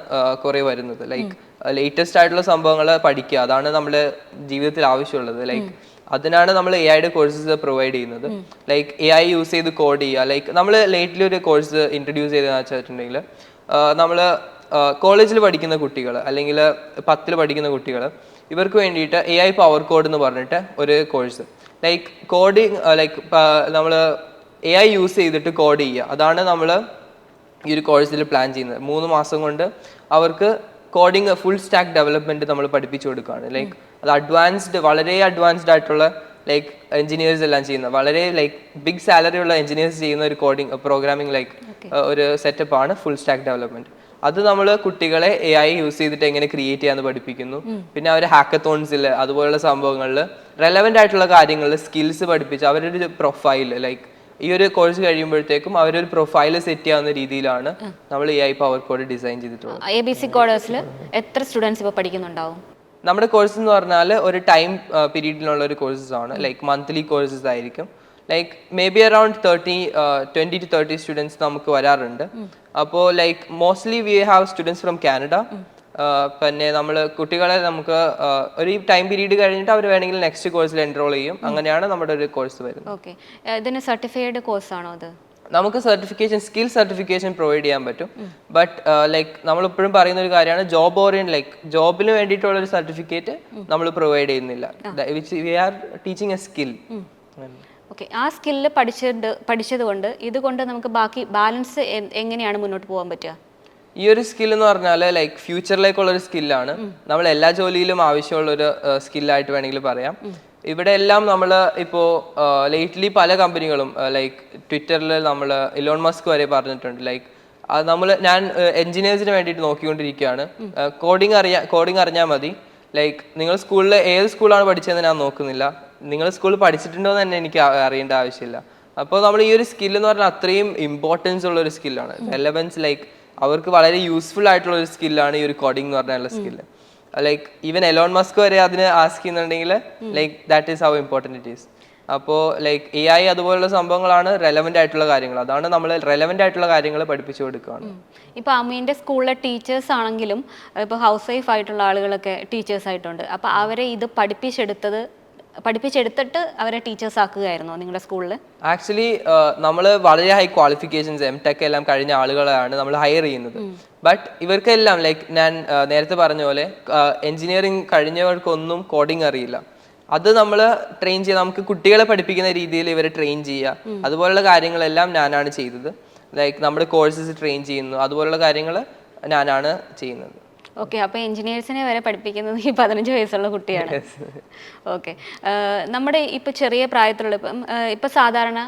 കുറേ വരുന്നത്. ലൈക്ക് ലേറ്റസ്റ്റ് ആയിട്ടുള്ള സംഭവങ്ങൾ പഠിക്കുക, അതാണ് നമ്മുടെ ജീവിതത്തിൽ ആവശ്യമുള്ളത്. ലൈക്ക് അതിനാണ് നമ്മൾ AI കോഴ്സസ് പ്രൊവൈഡ് ചെയ്യുന്നത്. ലൈക്ക് AI യൂസ് ചെയ്ത് കോഡ് ചെയ്യുക. ലൈക്ക് നമ്മൾ ലേറ്റ്ലി ഒരു കോഴ്സ് ഇൻട്രൊഡ്യൂസ് ചെയ്തതെന്ന് വെച്ചിട്ടുണ്ടെങ്കിൽ നമ്മൾ കോളേജിൽ പഠിക്കുന്ന കുട്ടികൾ അല്ലെങ്കിൽ 10ൽ പഠിക്കുന്ന കുട്ടികൾ ഇവർക്ക് വേണ്ടിയിട്ട് AI പവർ കോഡ് എന്ന് പറഞ്ഞിട്ട് ഒരു കോഴ്സ്. ലൈക്ക് കോഡിങ് ലൈക്ക് നമ്മൾ AI യൂസ് ചെയ്തിട്ട് കോഡ് ചെയ്യുക, അതാണ് നമ്മൾ ഈ ഒരു കോഴ്സിൽ പ്ലാൻ ചെയ്യുന്നത്. 3 മാസം കൊണ്ട് അവർക്ക് കോഡിങ് ഫുൾ സ്റ്റാക്ക് ഡെവലപ്മെൻറ്റ് നമ്മൾ പഠിപ്പിച്ചു കൊടുക്കുകയാണ്. ലൈക്ക് അത് വളരെ അഡ്വാൻസ്ഡ് ആയിട്ടുള്ള ലൈക്ക് എഞ്ചിനീയേഴ്സ് എല്ലാം ചെയ്യുന്ന, വളരെ ലൈക്ക് ബിഗ് സാലറി ഉള്ള എഞ്ചിനീയേഴ്സ് ചെയ്യുന്ന ഒരു കോഡിങ് പ്രോഗ്രാമിംഗ് ലൈക്ക് ഒരു സെറ്റപ്പാണ് ഫുൾ സ്റ്റാക്ക് ഡെവലപ്മെൻറ്റ്. അത് നമ്മൾ കുട്ടികളെ AI യൂസ് ചെയ്തിട്ട് എങ്ങനെ ക്രിയേറ്റ് ചെയ്യാന്ന് പഠിപ്പിക്കുന്നു. പിന്നെ അവർ ഹാക്കത്തോൺസിൽ അതുപോലുള്ള സംഭവങ്ങളിൽ റെലവെൻ്റ് ആയിട്ടുള്ള കാര്യങ്ങളിൽ സ്കിൽസ് പഠിപ്പിച്ച് അവരുടെ പ്രൊഫൈൽ ലൈക്ക് ഈ ഒരു കോഴ്സ് കഴിയുമ്പോഴത്തേക്കും അവരൊരു പ്രൊഫൈൽ സെറ്റ് ചെയ്യാവുന്ന രീതിയിലാണ് നമ്മൾ AI പവർ കോഡ് ഡിസൈൻ ചെയ്തിട്ടുള്ളത്. ABC കോഴ്സിൽ എത്ര സ്റ്റുഡൻസ് ഇപ്പോൾ പഠിക്കുന്നുണ്ടാവും? നമ്മുടെ കോഴ്സ് എന്ന് പറഞ്ഞാൽ ഒരു ടൈം പീരീഡിലുള്ള ഒരു കോഴ്സസ് ആണ്. ലൈക്ക് മന്ത്ലി കോഴ്സസ് ആയിരിക്കും. Like may be around 20 to 30 students നമുക്ക് വരാറുണ്ട്. അപ്പോൾ like mostly we have students from Canada. പിന്നെ നമ്മൾ കുട്ടികളെ നമുക്ക് ഒരു ടൈം പീരീഡ് കഴിഞ്ഞിട്ട് അവർ വേണമെങ്കിൽ നെക്സ്റ്റ് കോഴ്സിൽ എൻറോൾ ചെയ്യും. അങ്ങനെയാണ് നമ്മുടെ ഒരു കോഴ്സ് വരുന്നത്. ഓക്കെ, ഇതിന് സർട്ടിഫൈഡ് കോഴ്സ് ആണോ അത്? നമുക്ക് സ്കിൽ സർട്ടിഫിക്കേഷൻ പ്രൊവൈഡ് ചെയ്യാൻ പറ്റും. ബട്ട് ലൈക്ക് നമ്മളിപ്പോഴും പറയുന്ന ഒരു കാര്യമാണ് ജോബ് ഓറിയന്റ്, ലൈക്ക് ജോബിന് വേണ്ടിയിട്ടുള്ള ഒരു സർട്ടിഫിക്കറ്റ് നമ്മൾ പ്രൊവൈഡ് ചെയ്യുന്നില്ല. We are teaching a skill. Okay, ആ സ്കില്ല് പഠിച്ചതുകൊണ്ട് ഇതുകൊണ്ട് നമുക്ക് ബാക്കി ബാലൻസ് എങ്ങനെയാണ് മുന്നോട്ട് പോകാൻ പറ്റുക? ഈ ഒരു സ്കിൽ എന്ന് പറഞ്ഞാൽ ലൈക്ക് ഫ്യൂച്ചറിലേക്കുള്ളൊരു സ്കില്ലാണ്. നമ്മൾ എല്ലാ ജോലിയിലും ആവശ്യമുള്ളൊരു സ്കില്ലായിട്ട് വേണമെങ്കിൽ പറയാം. ഇവിടെ എല്ലാം നമ്മൾ ഇപ്പോൾ ലേറ്റ്ലി പല കമ്പനികളും ലൈക്ക് ട്വിറ്ററിൽ നമ്മൾ ഇലോൺ മസ്ക് വരെ പറഞ്ഞിട്ടുണ്ട് ലൈക്ക് ഞാൻ എൻജിനീയേഴ്സിന് വേണ്ടിയിട്ട് നോക്കിക്കൊണ്ടിരിക്കുകയാണ്. കോഡിങ് അറിഞ്ഞാൽ മതി. ലൈക്ക് നിങ്ങൾ സ്കൂളിൽ ഏത് സ്കൂളാണ് പഠിച്ചതെന്ന് ഞാൻ നോക്കുന്നില്ല, നിങ്ങൾ സ്കൂളിൽ പഠിച്ചിട്ടുണ്ടോ എന്ന് തന്നെ എനിക്ക് അറിയേണ്ട ആവശ്യമില്ല. അപ്പോൾ നമ്മൾ ഈ ഒരു സ്കിൽ എന്ന് പറഞ്ഞാൽ അത്രയും ഇമ്പോർട്ടൻസ് ഉള്ള ഒരു സ്കില്ലാണ്. റെലവൻസ് ലൈക്ക് അവർക്ക് വളരെ യൂസ്ഫുൾ ആയിട്ടുള്ള ഒരു സ്കില്ലാണ് ഈ ഒരു കോഡിംഗ് എന്ന് പറഞ്ഞുള്ള skill. Like even Elon Musk വരെ അതിന് ആസ്ക് ചെയ്യുന്നുണ്ടെങ്കിൽ like that is how important it is. അപ്പോൾ ലൈക്ക് AI അതുപോലുള്ള സംഭവങ്ങളാണ് റെലവെൻ്റ് ആയിട്ടുള്ള കാര്യങ്ങൾ. അതാണ് നമ്മൾ റെലവെൻ്റ് ആയിട്ടുള്ള കാര്യങ്ങൾ പഠിപ്പിച്ചു കൊടുക്കുകയാണ്. ഇപ്പോൾ അമീൻ്റെ സ്കൂളിലെ ടീച്ചേഴ്സ് ആണെങ്കിലും ഇപ്പോൾ ഹൗസ് വൈഫ് ആയിട്ടുള്ള ആളുകളൊക്കെ ടീച്ചേഴ്സ് ആയിട്ടുണ്ട്. അപ്പോൾ അവരെ ഇത് പഠിപ്പിച്ചെടുത്തിട്ട് അവരെ ടീച്ചേഴ്സ് ആക്കുകയായിരുന്നോ നിങ്ങളുടെ സ്കൂളിൽ? ആക്ച്വലി നമ്മൾ വളരെ ഹൈ ക്വാളിഫിക്കേഷൻസ് MTech എല്ലാം കഴിഞ്ഞ ആളുകളാണ് നമ്മൾ ഹയർ ചെയ്യുന്നത്. ബട്ട് ഇവർക്കെല്ലാം ലൈക്ക് ഞാൻ നേരത്തെ പറഞ്ഞ പോലെ എൻജിനീയറിങ് കഴിഞ്ഞവർക്കൊന്നും കോഡിങ് അറിയില്ല. അത് നമ്മൾ ട്രെയിൻ ചെയ്യുക, നമുക്ക് കുട്ടികളെ പഠിപ്പിക്കുന്ന രീതിയിൽ ഇവരെ ട്രെയിൻ ചെയ്യുക, അതുപോലുള്ള കാര്യങ്ങളെല്ലാം ഞാനാണ് ചെയ്തത്. ലൈക്ക് നമ്മുടെ കോഴ്സസ് ട്രെയിൻ ചെയ്യുന്നു, അതുപോലുള്ള കാര്യങ്ങൾ ഞാനാണ് ചെയ്യുന്നത്. ഓക്കെ, അപ്പോൾ എൻജിനീയേഴ്സിനെ വരെ പഠിപ്പിക്കുന്നത് ഈ 15 വയസ്സുള്ള കുട്ടിയാണ്. ഓക്കെ, നമ്മുടെ ഇപ്പോൾ ചെറിയ പ്രായത്തിലുള്ള ഇപ്പം സാധാരണ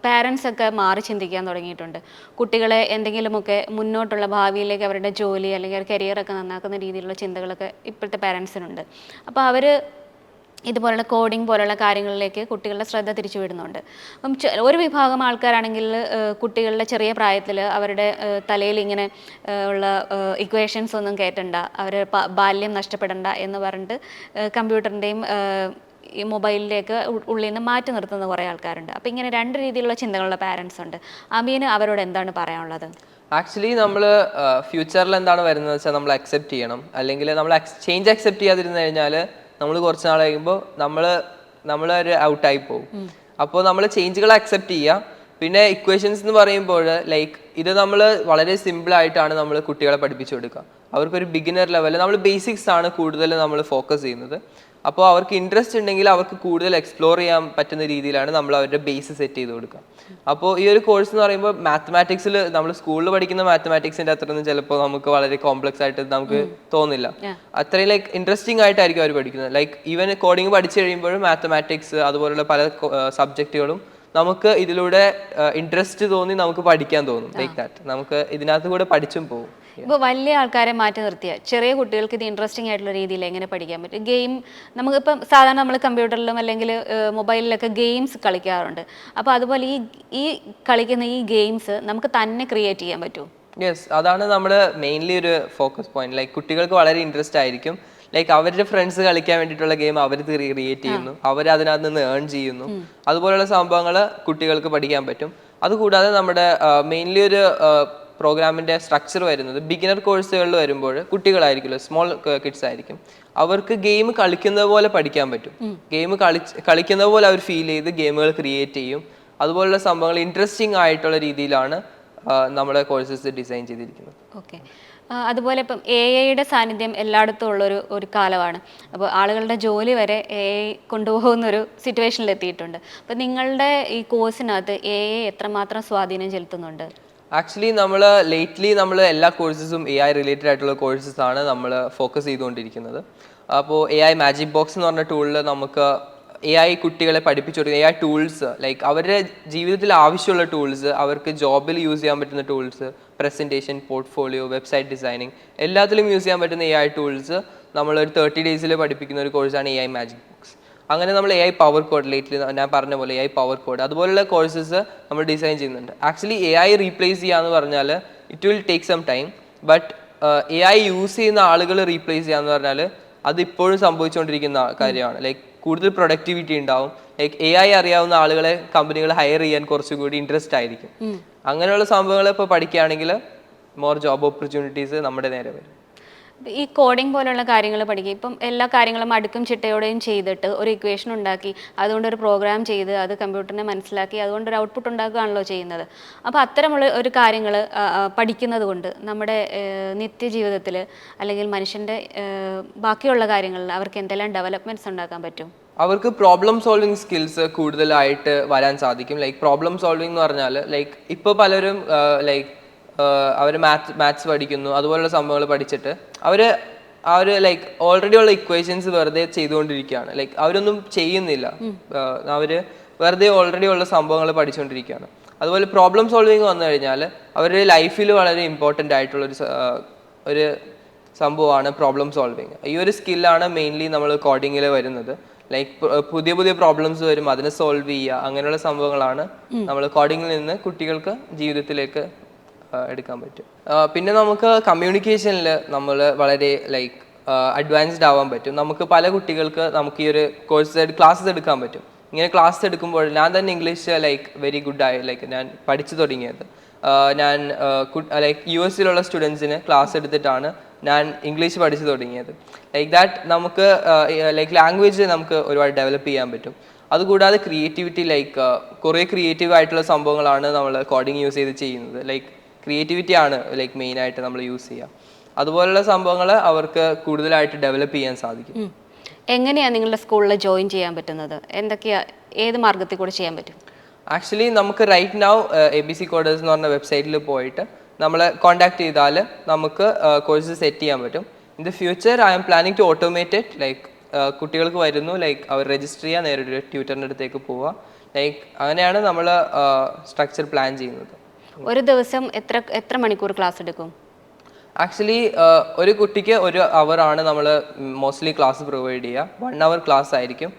പാരൻസ് ഒക്കെ മാറി ചിന്തിക്കാൻ തുടങ്ങിയിട്ടുണ്ട്. കുട്ടികളെ എന്തെങ്കിലുമൊക്കെ മുന്നോട്ടുള്ള ഭാവിയിലേക്ക് അവരുടെ ജോലി അല്ലെങ്കിൽ കരിയറൊക്കെ നന്നാക്കുന്ന രീതിയിലുള്ള ചിന്തകളൊക്കെ ഇപ്പോഴത്തെ പാരൻസിനുണ്ട്. അപ്പോൾ അവർ ഇതുപോലുള്ള കോഡിംഗ് പോലുള്ള കാര്യങ്ങളിലേക്ക് കുട്ടികളുടെ ശ്രദ്ധ തിരിച്ചു വിടുന്നുണ്ട്. അപ്പം ഒരു വിഭാഗം ആൾക്കാരാണെങ്കിൽ കുട്ടികളുടെ ചെറിയ പ്രായത്തിൽ അവരുടെ തലയിൽ ഇങ്ങനെ ഉള്ള ഇക്വേഷൻസ് ഒന്നും കയറ്റണ്ട, അവർ ബാല്യം നഷ്ടപ്പെടണ്ട എന്ന് പറഞ്ഞിട്ട് കമ്പ്യൂട്ടറിൻ്റെയും ഈ മൊബൈലിലേക്ക് ഉള്ളിൽ നിന്ന് മാറ്റി നിർത്തുന്ന കുറേ ആൾക്കാരുണ്ട്. അപ്പോൾ ഇങ്ങനെ രണ്ട് രീതിയിലുള്ള ചിന്തകളുള്ള പാരൻസ് ഉണ്ട്. അമീന് അവരോട് എന്താണ് പറയാനുള്ളത്? ആക്ച്വലി നമ്മൾ ഫ്യൂച്ചറിൽ എന്താണ് വരുന്നത് വെച്ചാൽ നമ്മൾ അക്സെപ്റ്റ് ചെയ്യണം. അല്ലെങ്കിൽ നമ്മൾ ചേഞ്ച് അക്സെപ്റ്റ് ചെയ്യാതിരുന്നു കഴിഞ്ഞാൽ നമ്മൾ കുറച്ച് നാൾ കഴിയുമ്പോൾ നമ്മളൊരു ഔട്ടായി പോകും. അപ്പോൾ നമ്മൾ ചേഞ്ചുകൾ അക്സെപ്റ്റ് ചെയ്യുക. പിന്നെ ഇക്വേഷൻസ് എന്ന് പറയുമ്പോൾ ലൈക്ക് ഇത് നമ്മൾ വളരെ സിമ്പിളായിട്ടാണ് നമ്മൾ കുട്ടികളെ പഠിപ്പിച്ചു കൊടുക്കുക. അവർക്കൊരു ബിഗിനർ ലെവലിൽ നമ്മൾ ബേസിക്സ് ആണ് കൂടുതൽ നമ്മൾ ഫോക്കസ് ചെയ്യുന്നത്. അപ്പോൾ അവർക്ക് ഇൻട്രസ്റ്റ് ഉണ്ടെങ്കിൽ അവർക്ക് കൂടുതൽ എക്സ്പ്ലോർ ചെയ്യാൻ പറ്റുന്ന രീതിയിലാണ് നമ്മൾ അവരുടെ ബേസ് സെറ്റ് ചെയ്ത് കൊടുക്കുക. അപ്പോൾ ഈ ഒരു കോഴ്സ് എന്ന് പറയുമ്പോൾ മാത്തമാറ്റിക്സിൽ നമ്മൾ സ്കൂളിൽ പഠിക്കുന്ന മാത്തമാറ്റിക്സിൻ്റെ അത്രയൊന്നും ചിലപ്പോൾ നമുക്ക് വളരെ കോംപ്ലക്സ് ആയിട്ട് നമുക്ക് തോന്നില്ല. അത്രയും ലൈക്ക് ഇൻട്രസ്റ്റിംഗ് ആയിട്ടായിരിക്കും അവർ പഠിക്കുന്നത്. ലൈക്ക് ഈവൻ കോഡിങ് പഠിച്ചു കഴിയുമ്പോഴും മാത്തമാറ്റിക്സ് അതുപോലുള്ള പല സബ്ജക്റ്റുകളും നമുക്ക് ഇതിലൂടെ ഇൻട്രസ്റ്റ് തോന്നി നമുക്ക് പഠിക്കാൻ തോന്നും. ലൈക്ക് ദാറ്റ് നമുക്ക് ഇതിനകത്ത് കൂടെ പഠിച്ചും പോകും. ഇപ്പോൾ വലിയ ആൾക്കാരെ മാറ്റി നിർത്തിയ ചെറിയ കുട്ടികൾക്ക് ഇത് ഇൻട്രസ്റ്റിംഗ് ആയിട്ടുള്ള രീതിയിൽ എങ്ങനെ പഠിക്കാൻ പറ്റും? ഗെയിം നമുക്കിപ്പം സാധാരണ നമ്മൾ കമ്പ്യൂട്ടറിലും അല്ലെങ്കിൽ മൊബൈലിലൊക്കെ ഗെയിംസ് കളിക്കാറുണ്ട്. അപ്പോൾ അതുപോലെ ഈ കളിക്കുന്ന ഈ ഗെയിംസ് നമുക്ക് തന്നെ ക്രിയേറ്റ് ചെയ്യാൻ പറ്റുമോ? യെസ്, അതാണ് നമ്മുടെ മെയിൻലി ഒരു ഫോക്കസ് പോയിന്റ്. ലൈക്ക് കുട്ടികൾക്ക് വളരെ ഇൻട്രസ്റ്റ് ആയിരിക്കും. ലൈക്ക് അവരുടെ ഫ്രണ്ട്സ് കളിക്കാൻ വേണ്ടിയിട്ടുള്ള ഗെയിം അവർ ക്രിയേറ്റ് ചെയ്യുന്നു, അവർ അതിനകത്ത് നിന്ന് ഏൺ ചെയ്യുന്നു. അതുപോലെയുള്ള സംഭവങ്ങൾ കുട്ടികൾക്ക് പഠിക്കാൻ പറ്റും. അതുകൂടാതെ നമ്മുടെ മെയിൻലി ഒരു പ്രോഗ്രാമിൻ്റെ സ്ട്രക്ചർ വരുന്നത് ബിഗിനർ കോഴ്സുകളിൽ വരുമ്പോൾ കുട്ടികളായിരിക്കുമല്ലോ, സ്മോൾ കിഡ്സ് ആയിരിക്കും. അവർക്ക് ഗെയിം കളിക്കുന്നത് പോലെ പഠിക്കാൻ പറ്റും. ഗെയിം കളിക്കുന്ന പോലെ അവർ ഫീൽ ചെയ്ത് ഗെയിമുകൾ ക്രിയേറ്റ് ചെയ്യും. അതുപോലുള്ള സംഭവങ്ങൾ ഇൻട്രസ്റ്റിംഗ് ആയിട്ടുള്ള രീതിയിലാണ് നമ്മുടെ കോഴ്സസ് ഡിസൈൻ ചെയ്തിരിക്കുന്നത്. ഓക്കെ. അതുപോലെ ഇപ്പം AI സാന്നിധ്യം എല്ലായിടത്തും ഉള്ളൊരു കാലമാണ്. അപ്പോൾ ആളുകളുടെ ജോലി വരെ AI കൊണ്ടുപോകുന്നൊരു സിറ്റുവേഷനിൽ എത്തിയിട്ടുണ്ട്. അപ്പം നിങ്ങളുടെ ഈ കോഴ്സിനകത്ത് AI എത്രമാത്രം സ്വാധീനം ചെലുത്തുന്നുണ്ട്? ആക്ച്വലി നമ്മൾ എല്ലാ കോഴ്സസും AI റിലേറ്റഡ് ആയിട്ടുള്ള കോഴ്സസ് ആണ് നമ്മൾ ഫോക്കസ് ചെയ്തുകൊണ്ടിരിക്കുന്നത്. അപ്പോൾ AI മാജിക് ബോക്സ് എന്ന് പറഞ്ഞ ടൂളിൽ നമുക്ക് AI കുട്ടികളെ പഠിപ്പിച്ചു കൊടുക്കുക. AI ടൂൾസ് ലൈക്ക് അവരുടെ ജീവിതത്തിൽ ആവശ്യമുള്ള ടൂൾസ്, അവർക്ക് ജോബിൽ യൂസ് ചെയ്യാൻ പറ്റുന്ന tools, presentation, portfolio, website designing എല്ലാത്തിലും യൂസ് ചെയ്യാൻ പറ്റുന്ന AI ടൂൾസ് നമ്മളൊരു 30 ഡേയ്സിൽ പഠിപ്പിക്കുന്ന ഒരു കോഴ്സാണ് AI മാജിക് ബോക്സ്. അങ്ങനെ നമ്മൾ AI പവർ കോഡ്, ലേറ്റ്ലി ഞാൻ പറഞ്ഞ പോലെ AI പവർ കോഡ് അതുപോലുള്ള കോഴ്സസ് നമ്മൾ ഡിസൈൻ ചെയ്യുന്നുണ്ട്. ആക്ച്വലി AI റീപ്ലേസ് ചെയ്യാന്ന് പറഞ്ഞാൽ it will take some time. But AI use ചെയ്യുന്ന ആളുകൾ റീപ്ലേസ് ചെയ്യാന്ന് പറഞ്ഞാൽ അത് ഇപ്പോഴും സംഭവിച്ചുകൊണ്ടിരിക്കുന്ന കാര്യമാണ്. ലൈക്ക് കൂടുതൽ പ്രൊഡക്ടിവിറ്റി ഉണ്ടാവും. ലൈക്ക് AI അറിയാവുന്ന ആളുകളെ കമ്പനികൾ ഹയർ ചെയ്യാൻ കുറച്ചുകൂടി ഇൻട്രസ്റ്റ് ആയിരിക്കും. അങ്ങനെയുള്ള സംഭവങ്ങൾ ഇപ്പോൾ പഠിക്കുകയാണെങ്കിൽ മോർ ജോബ് ഓപ്പർച്യൂണിറ്റീസ് നമ്മുടെ നേരെ വരും. ഈ കോഡിംഗ് പോലുള്ള കാര്യങ്ങൾ പഠിക്കുക, ഇപ്പം എല്ലാ കാര്യങ്ങളും അടുക്കും ചിട്ടയോടെയും ചെയ്തിട്ട് ഒരു ഇക്വേഷൻ ഉണ്ടാക്കി അതുകൊണ്ടൊരു പ്രോഗ്രാം ചെയ്ത് അത് കമ്പ്യൂട്ടറിനെ മനസ്സിലാക്കി അതുകൊണ്ടൊരു ഔട്ട്പുട്ട് ഉണ്ടാക്കുകയാണല്ലോ ചെയ്യുന്നത്. അപ്പോൾ അത്തരമുള്ള ഒരു കാര്യങ്ങൾ പഠിക്കുന്നത് കൊണ്ട് നമ്മുടെ നിത്യജീവിതത്തിൽ അല്ലെങ്കിൽ മനുഷ്യൻ്റെ ബാക്കിയുള്ള കാര്യങ്ങളിൽ അവർക്ക് എന്തെല്ലാം ഡെവലപ്മെൻറ്റ്സ് ഉണ്ടാക്കാൻ പറ്റും? അവർക്ക് പ്രോബ്ലം സോൾവിങ് സ്കിൽസ് കൂടുതലായിട്ട് വരാൻ സാധിക്കും. ലൈക്ക് പ്രോബ്ലം സോൾവിങ് എന്ന് പറഞ്ഞാൽ ലൈക്ക് ഇപ്പോൾ പലരും ലൈക്ക് അവർ മാത്സ് പഠിക്കുന്നു, അതുപോലുള്ള സംഭവങ്ങൾ പഠിച്ചിട്ട് അവർ ലൈക്ക് ഓൾറെഡി ഉള്ള ഇക്വേഷൻസ് വെറുതെ ചെയ്തുകൊണ്ടിരിക്കുകയാണ്. ലൈക്ക് അവരൊന്നും ചെയ്യുന്നില്ല, അവർ വെറുതെ ഓൾറെഡി ഉള്ള സംഭവങ്ങൾ പഠിച്ചുകൊണ്ടിരിക്കുകയാണ്. അതുപോലെ പ്രോബ്ലം സോൾവിങ് വന്നു കഴിഞ്ഞാൽ അവരുടെ ലൈഫിൽ വളരെ ഇമ്പോർട്ടൻ്റ് ആയിട്ടുള്ളൊരു ഒരു സംഭവമാണ് പ്രോബ്ലം സോൾവിങ്. ഈ ഒരു സ്കില്ലാണ് മെയിൻലി നമ്മൾ കോഡിങ്ങിൽ വരുന്നത്. ലൈക്ക് പുതിയ പുതിയ പ്രോബ്ലംസ് വരും, അതിനെ സോൾവ് ചെയ്യുക, അങ്ങനെയുള്ള സംഭവങ്ങളാണ് നമ്മൾ കോഡിങ്ങിൽ നിന്ന് കുട്ടികൾക്ക് ജീവിതത്തിലേക്ക് എടുക്കാൻ പറ്റും. പിന്നെ നമുക്ക് കമ്മ്യൂണിക്കേഷനിൽ നമ്മൾ വളരെ ലൈക്ക് അഡ്വാൻസ്ഡ് ആവാൻ പറ്റും. നമുക്ക് പല കുട്ടികൾക്ക് നമുക്ക് ഈ ഒരു ക്ലാസ്സസ് എടുക്കാൻ പറ്റും. ഇങ്ങനെ ക്ലാസ് എടുക്കുമ്പോൾ ഞാൻ തന്നെ ഇംഗ്ലീഷ് ലൈക്ക് വെരി ഗുഡ് ആയി ലൈക്ക് ഞാൻ പഠിച്ചു തുടങ്ങിയത്. ഞാൻ ലൈക്ക് US സ്റ്റുഡൻസിന് ക്ലാസ് എടുത്തിട്ടാണ് ഞാൻ ഇംഗ്ലീഷ് പഠിച്ചു തുടങ്ങിയത്. ലൈക്ക് ദാറ്റ് നമുക്ക് ലൈക്ക് ലാംഗ്വേജ് നമുക്ക് ഒരുപാട് ഡെവലപ്പ് ചെയ്യാൻ പറ്റും. അതുകൂടാതെ ക്രിയേറ്റിവിറ്റി ലൈക്ക് കുറേ ക്രിയേറ്റീവ് ആയിട്ടുള്ള സംഭവങ്ങളാണ് നമ്മൾ കോഡിങ് യൂസ് ചെയ്ത് ചെയ്യുന്നത്. ലൈക്ക് ക്രിയേറ്റിവിറ്റി ആണ് ലൈക്ക് മെയിനായിട്ട് നമ്മൾ യൂസ് ചെയ്യുക. അതുപോലുള്ള സംഭവങ്ങൾ അവർക്ക് കൂടുതലായിട്ട് ഡെവലപ്പ് ചെയ്യാൻ സാധിക്കും. എങ്ങനെയാണ് നിങ്ങളുടെ സ്കൂളിൽ ജോയിൻ ചെയ്യാൻ പറ്റുന്നത്? ഏത് മാർഗത്തിൽ കൂടെ ചെയ്യാൻ പറ്റും? ആക്ച്വലി നമുക്ക് റൈറ്റ് നൗ ABC കോഡേഴ്സ് എന്ന് പറഞ്ഞ വെബ്സൈറ്റിൽ പോയിട്ട് നമ്മളെ കോൺടാക്ട് ചെയ്താൽ നമുക്ക് കോഴ്സ് സെറ്റ് ചെയ്യാൻ പറ്റും. In the future I am planning to automate it. Like കുട്ടികൾക്ക് വരുന്നു, ലൈക്ക് അവർ രജിസ്റ്റർ ചെയ്യുക, നേരിട്ട് ട്യൂറ്ററിൻ്റെ അടുത്തേക്ക് പോവുക. ലൈക്ക് അങ്ങനെയാണ് നമ്മൾ സ്ട്രക്ചർ പ്ലാൻ ചെയ്യുന്നത്. ഒരു ദിവസം എത്ര മണിക്കൂർ ക്ലാസ് എടുക്കും? ആക്ച്വലി ഒരു കുട്ടിക്ക് 1 അവറാണ് നമ്മൾ മോസ്റ്റ്ലി ക്ലാസ് പ്രൊവൈഡ് ചെയ്യുക. 1 അവർ ക്ലാസ് ആയിരിക്കും.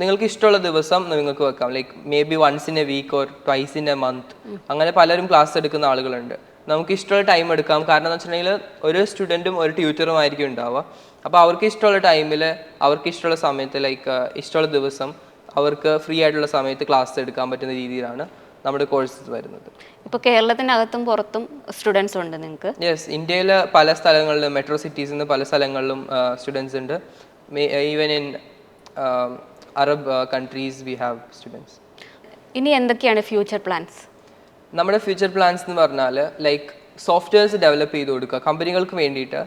നിങ്ങൾക്ക് ഇഷ്ടമുള്ള ദിവസം നിങ്ങൾക്ക് വെക്കാം. Like maybe once in a week or twice in a month, അങ്ങനെ പലരും ക്ലാസ് എടുക്കുന്ന ആളുകളുണ്ട്. നമുക്ക് ഇഷ്ടമുള്ള ടൈം എടുക്കാം. കാരണം എന്ന് വെച്ചിട്ടുണ്ടെങ്കിൽ ഒരു സ്റ്റുഡൻറ്റും ഒരു ട്യൂറ്ററും ആയിരിക്കും ഉണ്ടാവുക. അപ്പോൾ അവർക്ക് ഇഷ്ടമുള്ള ടൈമിൽ അവർക്ക് ഇഷ്ടമുള്ള സമയത്ത് ലൈക്ക് ഇഷ്ടമുള്ള ദിവസം അവർക്ക് ഫ്രീ ആയിട്ടുള്ള സമയത്ത് ക്ലാസ് എടുക്കാൻ പറ്റുന്ന രീതിയിലാണ് നമ്മുടെ കോഴ്സസ് വരുന്നത്. ഇപ്പോൾ കേരളത്തിനകത്തും പുറത്തും സ്റ്റുഡൻസ് ഉണ്ട് നിങ്ങൾക്ക്? യെസ്, ഇന്ത്യയിൽ പല സ്ഥലങ്ങളിലും മെട്രോ സിറ്റീസിൽ നിന്ന് പല സ്ഥലങ്ങളിലും സ്റ്റുഡൻസ് ഉണ്ട്. Even in Arab countries we have students. ഇനി എന്തൊക്കെയാണ് ഫ്യൂച്ചർ പ്ലാൻസ്? നമ്മുടെ ഫ്യൂച്ചർ പ്ലാൻസ് എന്ന് പറഞ്ഞാൽ ലൈക്ക് സോഫ്റ്റ്വെയർസ് ഡെവലപ്പ് ചെയ്ത് കൊടുക്കുക കമ്പനികൾക്ക് വേണ്ടിയിട്ട്.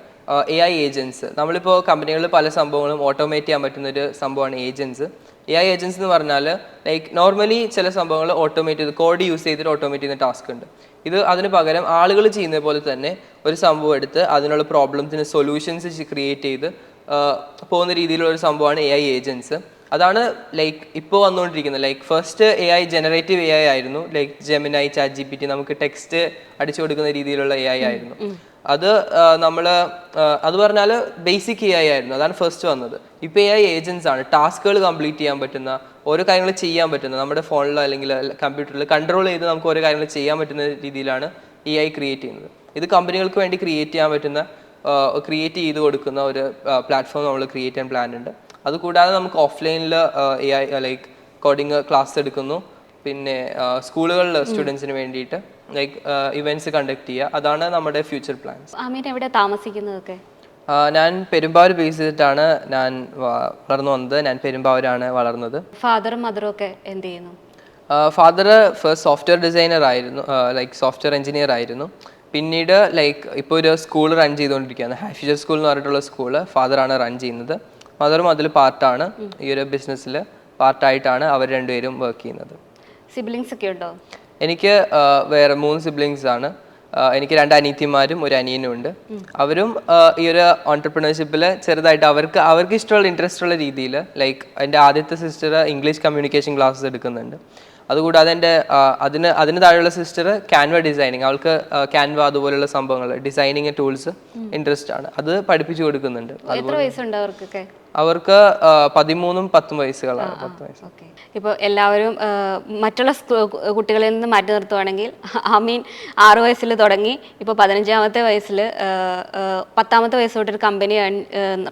AI ഏജൻസ്, നമ്മളിപ്പോൾ കമ്പനികളിൽ പല സംഭവങ്ങളും ഓട്ടോമേറ്റ് ചെയ്യാൻ പറ്റുന്നൊരു സംഭവമാണ് ഏജൻസ്. AI ഏജൻസ് എന്ന് പറഞ്ഞാൽ ലൈക്ക് നോർമലി ചില സംഭവങ്ങൾ ഓട്ടോമേറ്റ് ചെയ്ത് കോഡ് യൂസ് ചെയ്തിട്ട് ഓട്ടോമേറ്റ് ചെയ്യുന്ന ടാസ്ക് ഉണ്ട്. ഇത് അതിന് പകരം ആളുകൾ ചെയ്യുന്ന പോലെ തന്നെ ഒരു സംഭവം എടുത്ത് അതിനുള്ള പ്രോബ്ലംസിന് സൊല്യൂഷൻസ് ക്രിയേറ്റ് ചെയ്ത് പോകുന്ന രീതിയിലുള്ള ഒരു സംഭവമാണ് AI ഏജൻസ്. അതാണ് ലൈക്ക് ഇപ്പോൾ വന്നുകൊണ്ടിരിക്കുന്നത്. Like first AI generative AI ആയിരുന്നു, ലൈക്ക് ജെമിനൈ, ChatGPT, നമുക്ക് ടെക്സ്റ്റ് അടിച്ചു കൊടുക്കുന്ന രീതിയിലുള്ള AI ആയിരുന്നു. അത് അത് പറഞ്ഞാൽ ബേസിക് AI ആയിരുന്നു, അതാണ് ഫസ്റ്റ് വന്നത്. ഇപ്പോൾ AI ഏജൻസ് ആണ്, ടാസ്കുകൾ കംപ്ലീറ്റ് ചെയ്യാൻ പറ്റുന്ന, ഓരോ കാര്യങ്ങൾ ചെയ്യാൻ പറ്റുന്ന, നമ്മുടെ ഫോണിലോ അല്ലെങ്കിൽ കമ്പ്യൂട്ടറിൽ കൺട്രോൾ ചെയ്ത് നമുക്ക് ഓരോ കാര്യങ്ങൾ ചെയ്യാൻ പറ്റുന്ന രീതിയിലാണ് AI ക്രിയേറ്റ് ചെയ്യുന്നത്. ഇത് കമ്പനികൾക്ക് വേണ്ടി ക്രിയേറ്റ് ചെയ്ത് കൊടുക്കുന്ന ഒരു പ്ലാറ്റ്ഫോം നമ്മൾ ക്രിയേറ്റ് ചെയ്യാൻ പ്ലാൻ ഉണ്ട്. അതുകൂടാതെ നമുക്ക് ഓഫ്ലൈനിൽ AI ലൈക്ക് കോഡിങ് ക്ലാസ് എടുക്കുന്നു. പിന്നെ സ്കൂളുകളിൽ സ്റ്റുഡൻസിന് വേണ്ടിയിട്ട് ലൈക്ക് ഇവൻറ്റ്സ് കണ്ടക്ട് ചെയ്യുക. അതാണ് നമ്മുടെ ഫ്യൂച്ചർ പ്ലാൻസ്. ആമീൻ എവിടെ താമസിക്കുന്നതൊക്കെ? ഞാൻ പെരുമ്പാവൂർ ബേസ് ചെയ്തിട്ടാണ് ഞാൻ വളർന്നു വന്നത്. ഞാൻ പെരുമ്പാവൂരാണ് വളർന്നത്. ഫാദറും മദറും ഒക്കെ എന്ത് ചെയ്യുന്നു? ഫാദർ ഫസ്റ്റ് സോഫ്റ്റ്വെയർ ഡിസൈനർ ആയിരുന്നു, ലൈക്ക് സോഫ്റ്റ്വെയർ എഞ്ചിനീയർ ആയിരുന്നു. പിന്നീട് ലൈക്ക് ഇപ്പോൾ ഒരു സ്കൂൾ റൺ ചെയ്തുകൊണ്ടിരിക്കുകയാണ്, ഹാഫിജർ സ്കൂൾ എന്ന് പറഞ്ഞിട്ടുള്ള സ്കൂള് ഫാദറാണ് റൺ ചെയ്യുന്നത്. മദറും അതിൽ പാർട്ടാണ്, ഈ ഒരു ബിസിനസ്സിൽ പാർട്ടായിട്ടാണ് അവർ രണ്ടുപേരും വർക്ക് ചെയ്യുന്നത്. സിബ്ലിങ്സ് ഒക്കെ ഉണ്ടോ? എനിക്ക് വേറെ 3 സിബ്ലിങ്സ് ആണ്. എനിക്ക് 2 അനിയത്തിമാരും 1 അനിയനും ഉണ്ട്. അവരും ഈ ഒരു ഓൺടർപ്രണർഷിപ്പിൽ ചെറുതായിട്ട് അവർക്ക് ഇഷ്ടമുള്ള ഇൻട്രസ്റ്റ് ഉള്ള രീതിയിൽ, ലൈക്ക് എൻ്റെ ആദ്യത്തെ സിസ്റ്റർ ഇംഗ്ലീഷ് കമ്മ്യൂണിക്കേഷൻ ക്ലാസ്സസ് എടുക്കുന്നുണ്ട്. അതുകൂടാതെ എൻ്റെ അതിന് താഴെയുള്ള സിസ്റ്റർ ക്യാൻവ ഡിസൈനിങ്, അവൾക്ക് ക്യാൻവ അതുപോലെയുള്ള സംഭവങ്ങൾ ഡിസൈനിങ് ടൂൾസ് ഇൻട്രസ്റ്റ് ആണ്, അത് പഠിപ്പിച്ചു കൊടുക്കുന്നുണ്ട്. എത്ര വയസ്സുണ്ട് അവർക്കൊക്കെ? അവർക്ക് 13ഉം 10 വയസ്സുകളാണ്. 10 വയസ്സ്. ഇപ്പോൾ എല്ലാവരും മറ്റുള്ള കുട്ടികളിൽ നിന്ന് മാറ്റി നിർത്തുവാണെങ്കിൽ ആമീൻ 6 വയസ്സിൽ തുടങ്ങി ഇപ്പോൾ 15-ാമത്തെ വയസ്സിൽ 10-ാമത്തെ വയസ്സ് തൊട്ടൊരു കമ്പനി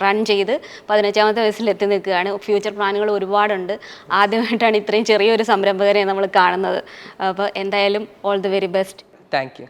റൺ ചെയ്ത് 15-ാമത്തെ വയസ്സിൽ എത്തി നിൽക്കുകയാണ്. ഫ്യൂച്ചർ പ്ലാനുകൾ ഒരുപാടുണ്ട്. ആദ്യമായിട്ടാണ് ഇത്രയും ചെറിയൊരു സംരംഭകരെ നമ്മൾ കാണുന്നത്. അപ്പോൾ എന്തായാലും all the very best. Thank you.